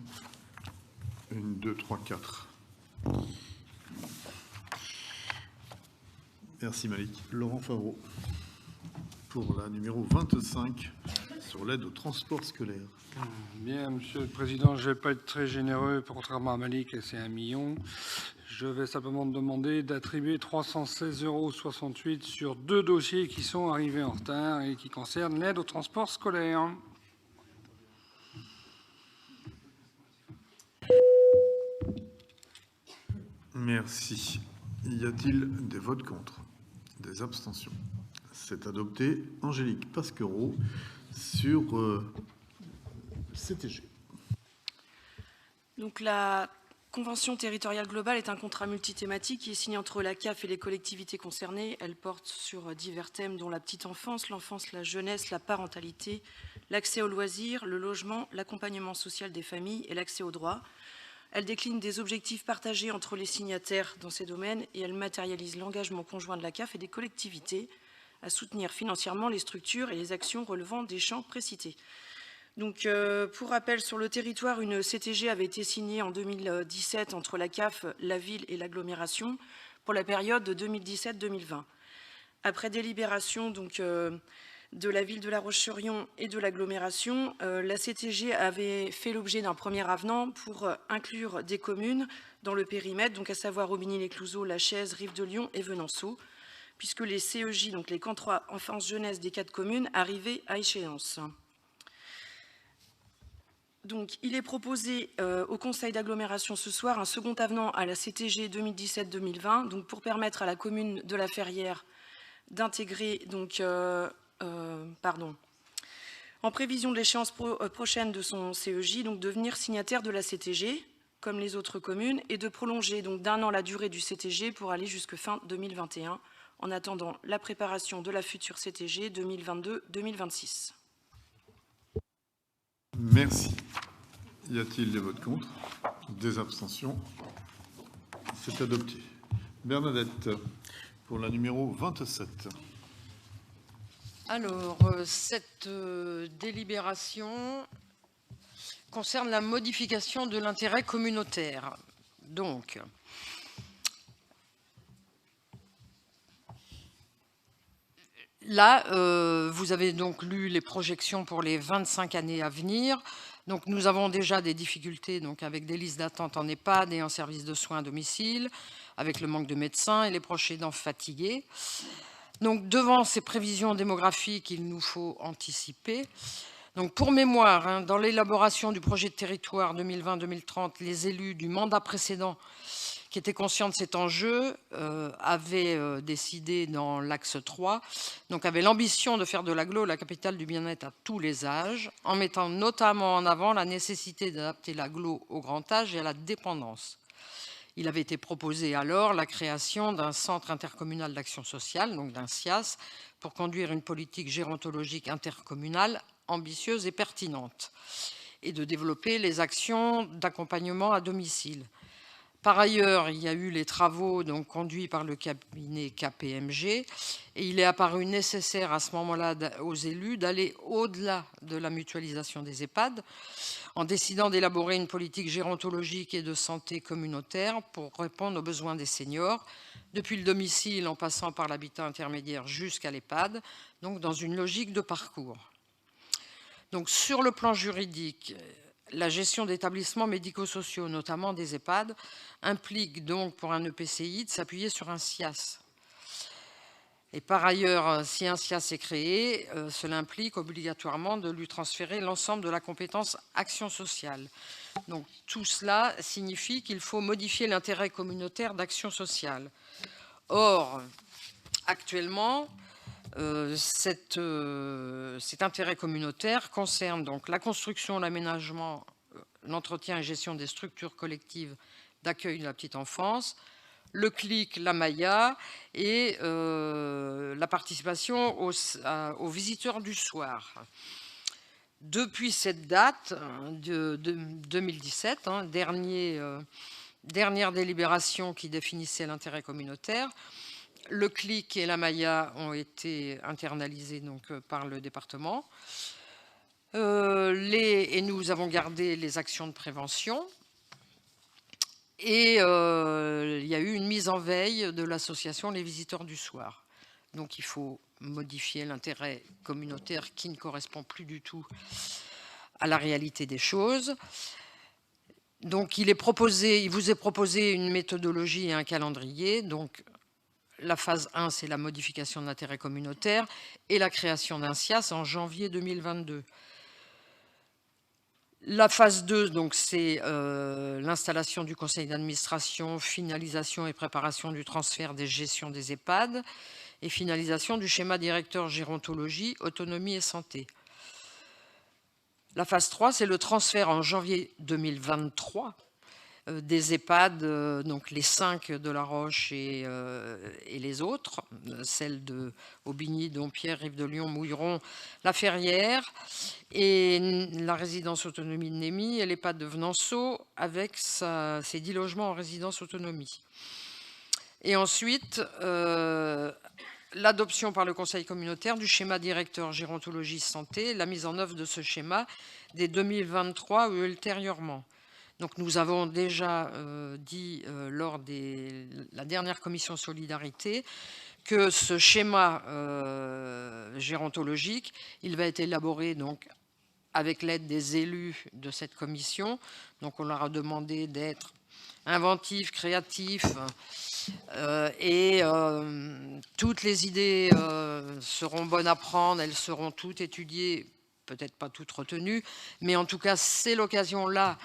1, 2, 3, 4. Merci Malik. Laurent Favreau, pour la numéro 25, sur l'aide au transport scolaire. Bien, Monsieur le Président, je ne vais pas être très généreux, contrairement à Malik, et c'est 1 million. Je vais simplement demander d'attribuer 316,68 € sur 2 dossiers qui sont arrivés en retard et qui concernent l'aide au transport scolaire. Merci. Y a-t-il des votes contre? Des abstentions? C'est adopté. Angélique Pasquereau sur CTG. Donc la convention territoriale globale est un contrat multithématique qui est signé entre la CAF et les collectivités concernées. Elle porte sur divers thèmes dont la petite enfance, l'enfance, la jeunesse, la parentalité, l'accès aux loisirs, le logement, l'accompagnement social des familles et l'accès aux droits. Elle décline des objectifs partagés entre les signataires dans ces domaines et elle matérialise l'engagement conjoint de la CAF et des collectivités à soutenir financièrement les structures et les actions relevant des champs précités. Donc, pour rappel, sur le territoire, une CTG avait été signée en 2017 entre la CAF, la ville et l'agglomération pour la période de 2017-2020. Après délibération donc, de la ville de La Roche-sur-Yon et de l'agglomération, la CTG avait fait l'objet d'un premier avenant pour inclure des communes dans le périmètre, donc à savoir Aubigny-les-Clouseaux, La Chaise, Rive-de-Lyon et Venanceau, puisque les CEJ, donc les camps 3 enfance-jeunesse des 4 communes, arrivaient à échéance. Donc, il est proposé au Conseil d'agglomération ce soir un second avenant à la CTG 2017-2020, donc pour permettre à la commune de La Ferrière d'intégrer donc en prévision de l'échéance prochaine de son CEJ, donc devenir signataire de la CTG, comme les autres communes, et de prolonger donc d'1 an la durée du CTG pour aller jusque fin 2021, en attendant la préparation de la future CTG 2022-2026. Merci. Y a-t-il des votes contre? Des abstentions? C'est adopté. Bernadette, pour la numéro 27. Alors, cette délibération concerne la modification de l'intérêt communautaire. Donc, là, vous avez donc lu les projections pour les 25 années à venir. Donc, nous avons déjà des difficultés donc, avec des listes d'attente en EHPAD et en service de soins à domicile, avec le manque de médecins et les proches aidants fatigués. Donc, devant ces prévisions démographiques, il nous faut anticiper. Donc, pour mémoire, dans l'élaboration du projet de territoire 2020-2030, les élus du mandat précédent qui était conscient de cet enjeu, avait décidé dans l'axe 3, donc avait l'ambition de faire de l'agglo la capitale du bien-être à tous les âges, en mettant notamment en avant la nécessité d'adapter l'agglo au grand âge et à la dépendance. Il avait été proposé alors la création d'un centre intercommunal d'action sociale, donc d'un CIAS, pour conduire une politique gérontologique intercommunale ambitieuse et pertinente, et de développer les actions d'accompagnement à domicile. Par ailleurs, il y a eu les travaux donc, conduits par le cabinet KPMG, et il est apparu nécessaire à ce moment-là aux élus d'aller au-delà de la mutualisation des EHPAD, en décidant d'élaborer une politique gérontologique et de santé communautaire pour répondre aux besoins des seniors, depuis le domicile en passant par l'habitat intermédiaire jusqu'à l'EHPAD, donc dans une logique de parcours. Donc, sur le plan juridique, la gestion d'établissements médico-sociaux, notamment des EHPAD, implique donc pour un EPCI de s'appuyer sur un SIAS. Et par ailleurs, si un SIAS est créé, cela implique obligatoirement de lui transférer l'ensemble de la compétence action sociale. Donc tout cela signifie qu'il faut modifier l'intérêt communautaire d'action sociale. Or, actuellement, cet intérêt communautaire concerne donc la construction, l'aménagement, l'entretien et gestion des structures collectives d'accueil de la petite enfance, le CLIC, la MAIA et la participation aux visiteurs du soir. Depuis cette date de 2017, dernière délibération qui définissait l'intérêt communautaire, le CLIC et la MAIA ont été internalisés donc, par le département. Et nous avons gardé les actions de prévention. Et il y a eu une mise en veille de l'association Les Visiteurs du Soir. Donc il faut modifier l'intérêt communautaire qui ne correspond plus du tout à la réalité des choses. Donc il vous est proposé une méthodologie et un calendrier. Donc la phase 1, c'est la modification de l'intérêt communautaire et la création d'un SIAS en janvier 2022. La phase 2, donc, c'est l'installation du conseil d'administration, finalisation et préparation du transfert des gestions des EHPAD et finalisation du schéma directeur gérontologie, autonomie et santé. La phase 3, c'est le transfert en janvier 2023 des EHPAD, donc les 5 de La Roche et les autres, celles de Aubigny, Dompierre, Rive-de-Lyon, Mouilleron, La Ferrière, et la résidence autonomie de Némy et l'EHPAD de Venanceau avec ses 10 logements en résidence autonomie. Et ensuite, l'adoption par le conseil communautaire du schéma directeur gérontologie santé, la mise en œuvre de ce schéma dès 2023 ou ultérieurement. Donc nous avons déjà dit lors de la dernière commission solidarité que ce schéma gérontologique, il va être élaboré donc avec l'aide des élus de cette commission. Donc on leur a demandé d'être inventifs, créatifs, et toutes les idées seront bonnes à prendre, elles seront toutes étudiées, peut-être pas toutes retenues, mais en tout cas c'est l'occasion là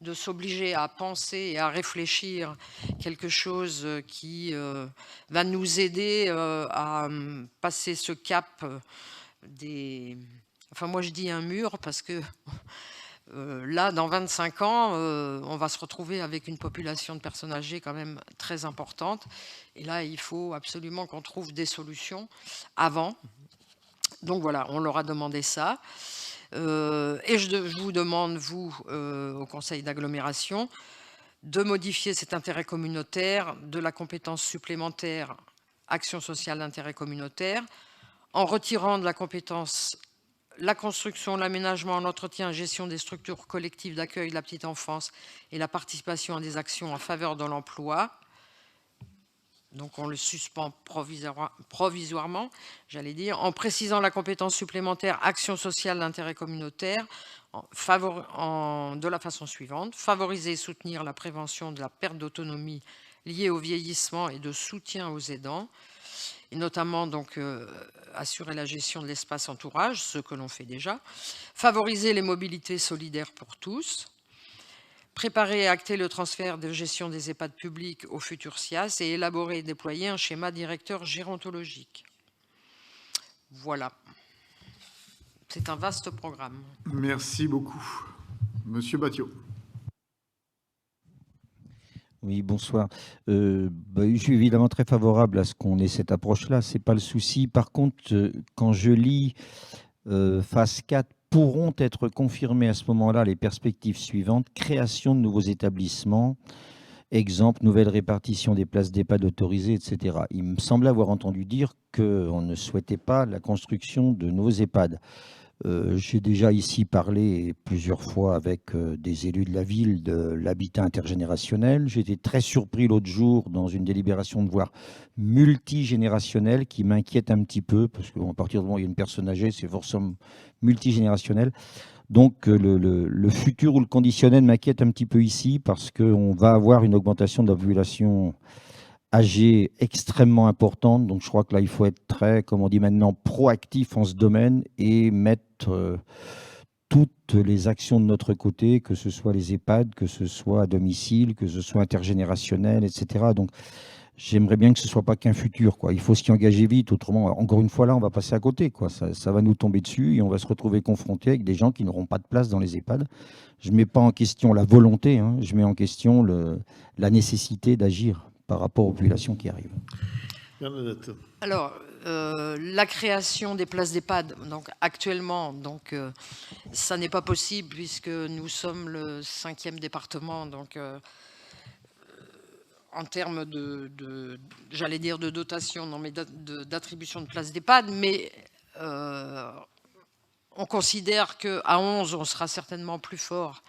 de s'obliger à penser et à réfléchir quelque chose qui va nous aider à passer ce cap des... Enfin, moi, je dis un mur parce que là, dans 25 ans, on va se retrouver avec une population de personnes âgées quand même très importante. Et là, il faut absolument qu'on trouve des solutions avant. Donc voilà, on leur a demandé ça. Et je vous demande, vous, au conseil d'agglomération, de modifier cet intérêt communautaire de la compétence supplémentaire action sociale d'intérêt communautaire en retirant de la compétence la construction, l'aménagement, l'entretien et gestion des structures collectives d'accueil de la petite enfance et la participation à des actions en faveur de l'emploi. Donc on le suspend provisoirement, j'allais dire, en précisant la compétence supplémentaire action sociale d'intérêt communautaire de la façon suivante: favoriser et soutenir la prévention de la perte d'autonomie liée au vieillissement et de soutien aux aidants, et notamment donc assurer la gestion de l'espace entourage, ce que l'on fait déjà, favoriser les mobilités solidaires pour tous, préparer et acter le transfert de gestion des EHPAD publics au futur SIAS et élaborer et déployer un schéma directeur gérontologique. Voilà. C'est un vaste programme. Merci beaucoup. Monsieur Battiot. Oui, bonsoir. Je suis évidemment très favorable à ce qu'on ait cette approche-là, ce n'est pas le souci. Par contre, quand je lis phase 4, pourront être confirmées à ce moment-là les perspectives suivantes, création de nouveaux établissements, exemple, nouvelle répartition des places d'EHPAD autorisées, etc. Il me semble avoir entendu dire qu'on ne souhaitait pas la construction de nouveaux EHPAD. J'ai déjà ici parlé plusieurs fois avec des élus de la ville de l'habitat intergénérationnel. J'ai été très surpris l'autre jour dans une délibération de voir multigénérationnel qui m'inquiète un petit peu parce qu'à partir du moment où il y a une personne âgée, c'est forcément multigénérationnel. Donc le futur ou le conditionnel m'inquiète un petit peu ici parce qu'on va avoir une augmentation de la population âgée extrêmement importante. Donc je crois que là, il faut être très, comme on dit maintenant, proactif en ce domaine et mettre toutes les actions de notre côté, que ce soit les EHPAD, que ce soit à domicile, que ce soit intergénérationnel, etc. Donc j'aimerais bien que ce ne soit pas qu'un futur, quoi. Il faut s'y engager vite, autrement, encore une fois, là, on va passer à côté, quoi. Ça va nous tomber dessus et on va se retrouver confronté avec des gens qui n'auront pas de place dans les EHPAD. Je ne mets pas en question la volonté, hein, je mets en question la nécessité d'agir par rapport aux populations qui arrivent. Bernadette. Alors, la création des places d'EHPAD, donc actuellement, ça n'est pas possible puisque nous sommes le 5e département, donc en termes j'allais dire de dotation, non mais d'attribution de places d'EHPAD, mais on considère qu'à 11, on sera certainement plus fort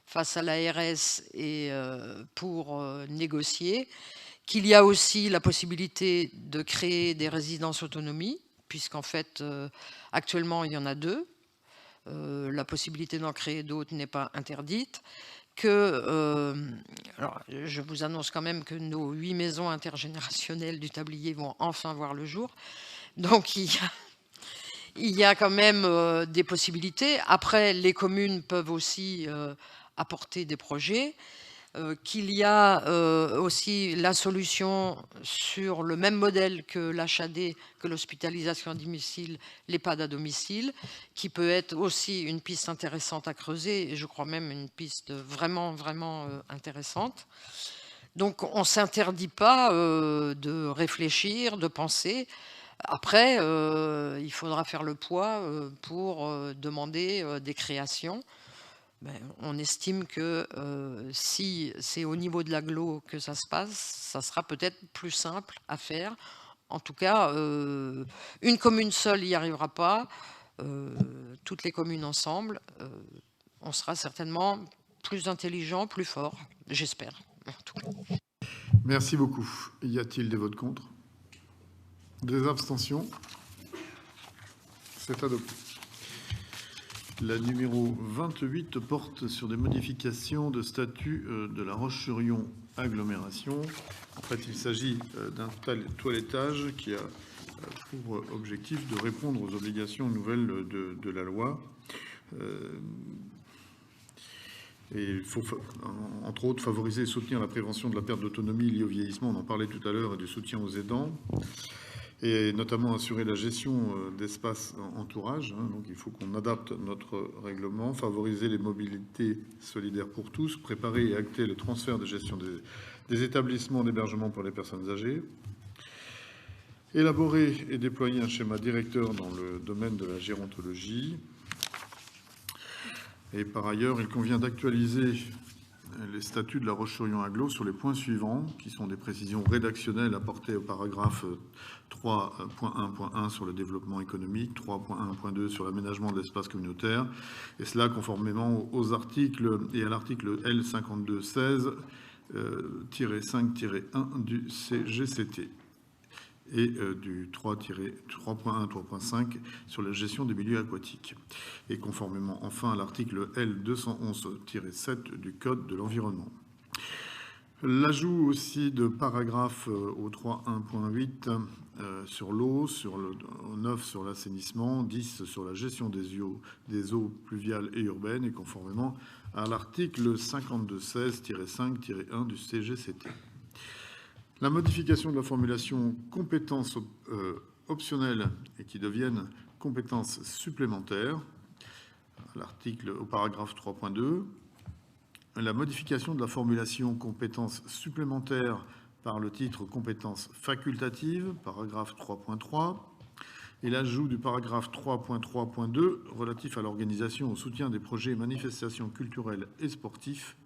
face à l'ARS et pour négocier, qu'il y a aussi la possibilité de créer des résidences autonomie, puisqu'en fait, actuellement, il y en a 2. La possibilité d'en créer d'autres n'est pas interdite. Alors, je vous annonce quand même que nos 8 maisons intergénérationnelles du tablier vont enfin voir le jour. Donc, il y a quand même des possibilités. Après, les communes peuvent aussi apporter des projets. Qu'il y a aussi la solution sur le même modèle que l'HAD, que l'hospitalisation à domicile, l'EHPAD à domicile, qui peut être aussi une piste intéressante à creuser, et je crois même une piste vraiment, vraiment intéressante. Donc on ne s'interdit pas de réfléchir, de penser. Après, il faudra faire le poids pour demander des créations. On estime que si c'est au niveau de l'agglo que ça se passe, ça sera peut-être plus simple à faire. En tout cas, une commune seule n'y arrivera pas. Toutes les communes ensemble, on sera certainement plus intelligent, plus fort, j'espère. En tout cas. Merci beaucoup. Y a-t-il des votes contre? Des abstentions? C'est adopté. La numéro 28 porte sur des modifications de statut de la Roche-sur-Yon agglomération. En fait, il s'agit d'un toilettage qui a pour objectif de répondre aux obligations nouvelles de la loi. Et il faut, entre autres, favoriser et soutenir la prévention de la perte d'autonomie liée au vieillissement, on en parlait tout à l'heure, et du soutien aux aidants. Et notamment assurer la gestion d'espace entourage. Donc il faut qu'on adapte notre règlement, favoriser les mobilités solidaires pour tous, préparer et acter le transfert de gestion des établissements d'hébergement pour les personnes âgées, élaborer et déployer un schéma directeur dans le domaine de la gérontologie. Et par ailleurs, il convient d'actualiser les statuts de la Roche-sur-Yon agglo sur les points suivants, qui sont des précisions rédactionnelles apportées au paragraphe 3.1.1 sur le développement économique, 3.1.2 sur l'aménagement de l'espace communautaire, et cela conformément aux articles et à l'article L5216-5-1 du CGCT et du 3.1, 3.5 sur la gestion des milieux aquatiques, et conformément enfin à l'article L211-7 du Code de l'environnement. L'ajout aussi de paragraphes au 3.1.8 sur l'eau, au 9 sur l'assainissement, 10 sur la gestion des eaux pluviales et urbaines, et conformément à l'article 5216-5-1 du CGCT. La modification de la formulation compétences optionnelles et qui deviennent compétences supplémentaires, au paragraphe 3.2. La modification de la formulation compétences supplémentaires par le titre compétences facultatives, paragraphe 3.3, et l'ajout du paragraphe 3.3.2 relatif à l'organisation au soutien des projets et manifestations culturelles et sportifs.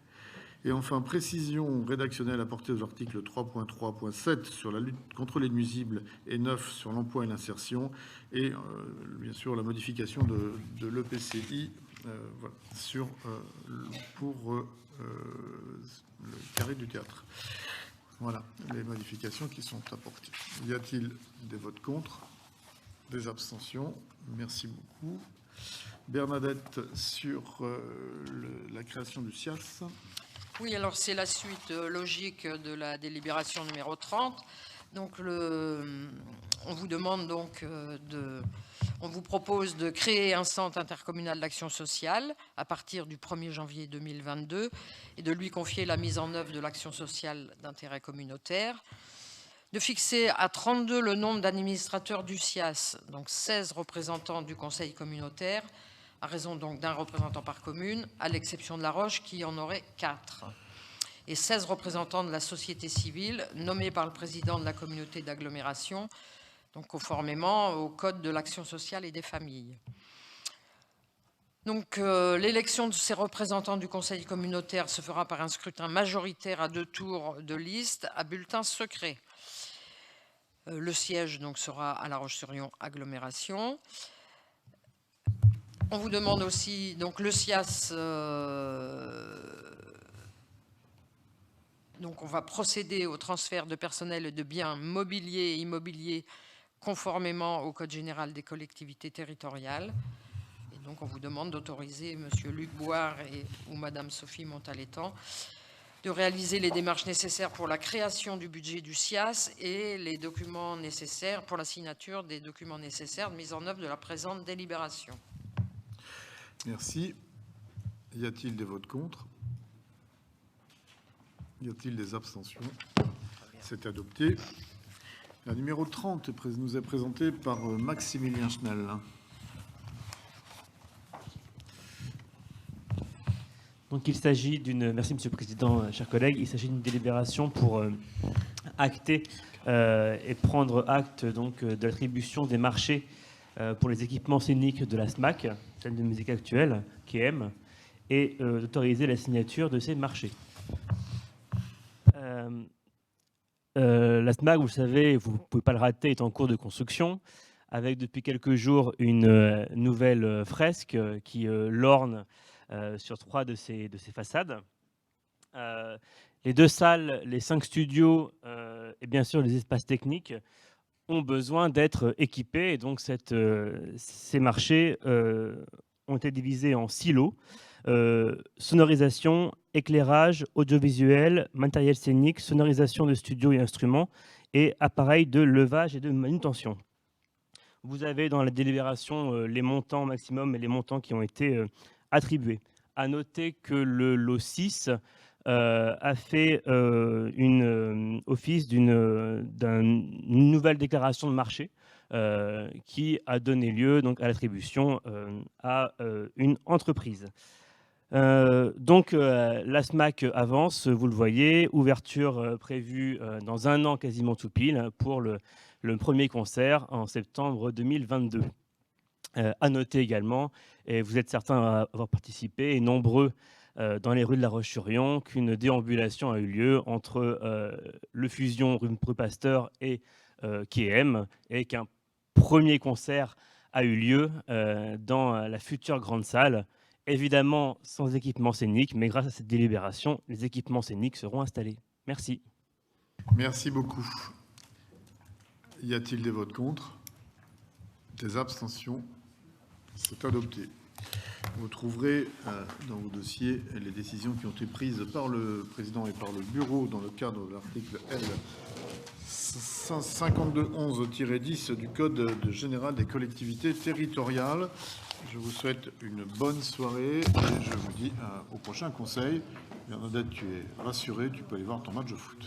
Et enfin, précision rédactionnelle apportée aux articles 3.3.7 sur la lutte contre les nuisibles et 9 sur l'emploi et l'insertion, et bien sûr la modification de l'EPCI pour le carré du théâtre. Voilà les modifications qui sont apportées. Y a-t-il des votes contre? Des abstentions? Merci beaucoup. Bernadette, sur la création du SIAS. Oui, alors c'est la suite logique de la délibération numéro 30. Donc on vous demande donc on vous propose de créer un centre intercommunal d'action sociale à partir du 1er janvier 2022 et de lui confier la mise en œuvre de l'action sociale d'intérêt communautaire, de fixer à 32 le nombre d'administrateurs du SIAS, donc 16 représentants du conseil communautaire, à raison donc d'un représentant par commune, à l'exception de La Roche qui en aurait 4. Et 16 représentants de la société civile nommés par le président de la communauté d'agglomération, donc conformément au Code de l'action sociale et des familles. Donc l'élection de ces représentants du conseil communautaire se fera par un scrutin majoritaire à 2 tours de liste à bulletin secret. Le siège donc sera à La Roche-sur-Yon agglomération. On vous demande aussi, donc le SIAS, donc on va procéder au transfert de personnel et de biens mobiliers et immobiliers conformément au Code général des collectivités territoriales. Et donc on vous demande d'autoriser M. Luc Boire ou Mme Sophie Montalétan de réaliser les démarches nécessaires pour la création du budget du SIAS et les documents nécessaires pour la signature des documents nécessaires de mise en œuvre de la présente délibération. Merci. Y a-t-il des votes contre? Y a-t-il des abstentions? C'est adopté. La numéro 30 nous est présentée par Maximilien Schnell. Donc il s'agit d'une... Merci Monsieur le Président, chers collègues. Il s'agit d'une délibération pour acter et prendre acte donc, de l'attribution des marchés pour les équipements scéniques de la SMAC, scène de musique actuelle, KM, et d'autoriser la signature de ces marchés. La SMAC, vous le savez, vous ne pouvez pas le rater, est en cours de construction, avec depuis quelques jours une nouvelle fresque qui l'orne sur 3 de ses façades. Les 2 salles, les 5 studios et bien sûr les espaces techniques ont besoin d'être équipés. Et donc ces marchés ont été divisés en silos. Sonorisation, éclairage, audiovisuel, matériel scénique, sonorisation de studios et instruments et appareils de levage et de manutention. Vous avez dans la délibération les montants maximum et les montants qui ont été attribués. À noter que le lot 6 a fait office d'une nouvelle déclaration de marché qui a donné lieu donc, à l'attribution à une entreprise. Donc la SMAC avance, vous le voyez, ouverture prévue dans 1 an quasiment tout pile pour le premier concert en septembre 2022. À noter également, et vous êtes certains à avoir participé, et nombreux dans les rues de La Roche-sur-Yon, qu'une déambulation a eu lieu entre le Fusion rue Pasteur et KM, et qu'un premier concert a eu lieu dans la future grande salle, évidemment sans équipement scénique, mais grâce à cette délibération, les équipements scéniques seront installés. Merci. Merci beaucoup. Y a-t-il des votes contre? Des abstentions? C'est adopté. Vous trouverez dans vos dossiers les décisions qui ont été prises par le président et par le bureau dans le cadre de l'article L. 5211-10 du Code général des collectivités territoriales. Je vous souhaite une bonne soirée et je vous dis au prochain conseil. Bernadette, tu es rassurée, tu peux aller voir ton match de foot.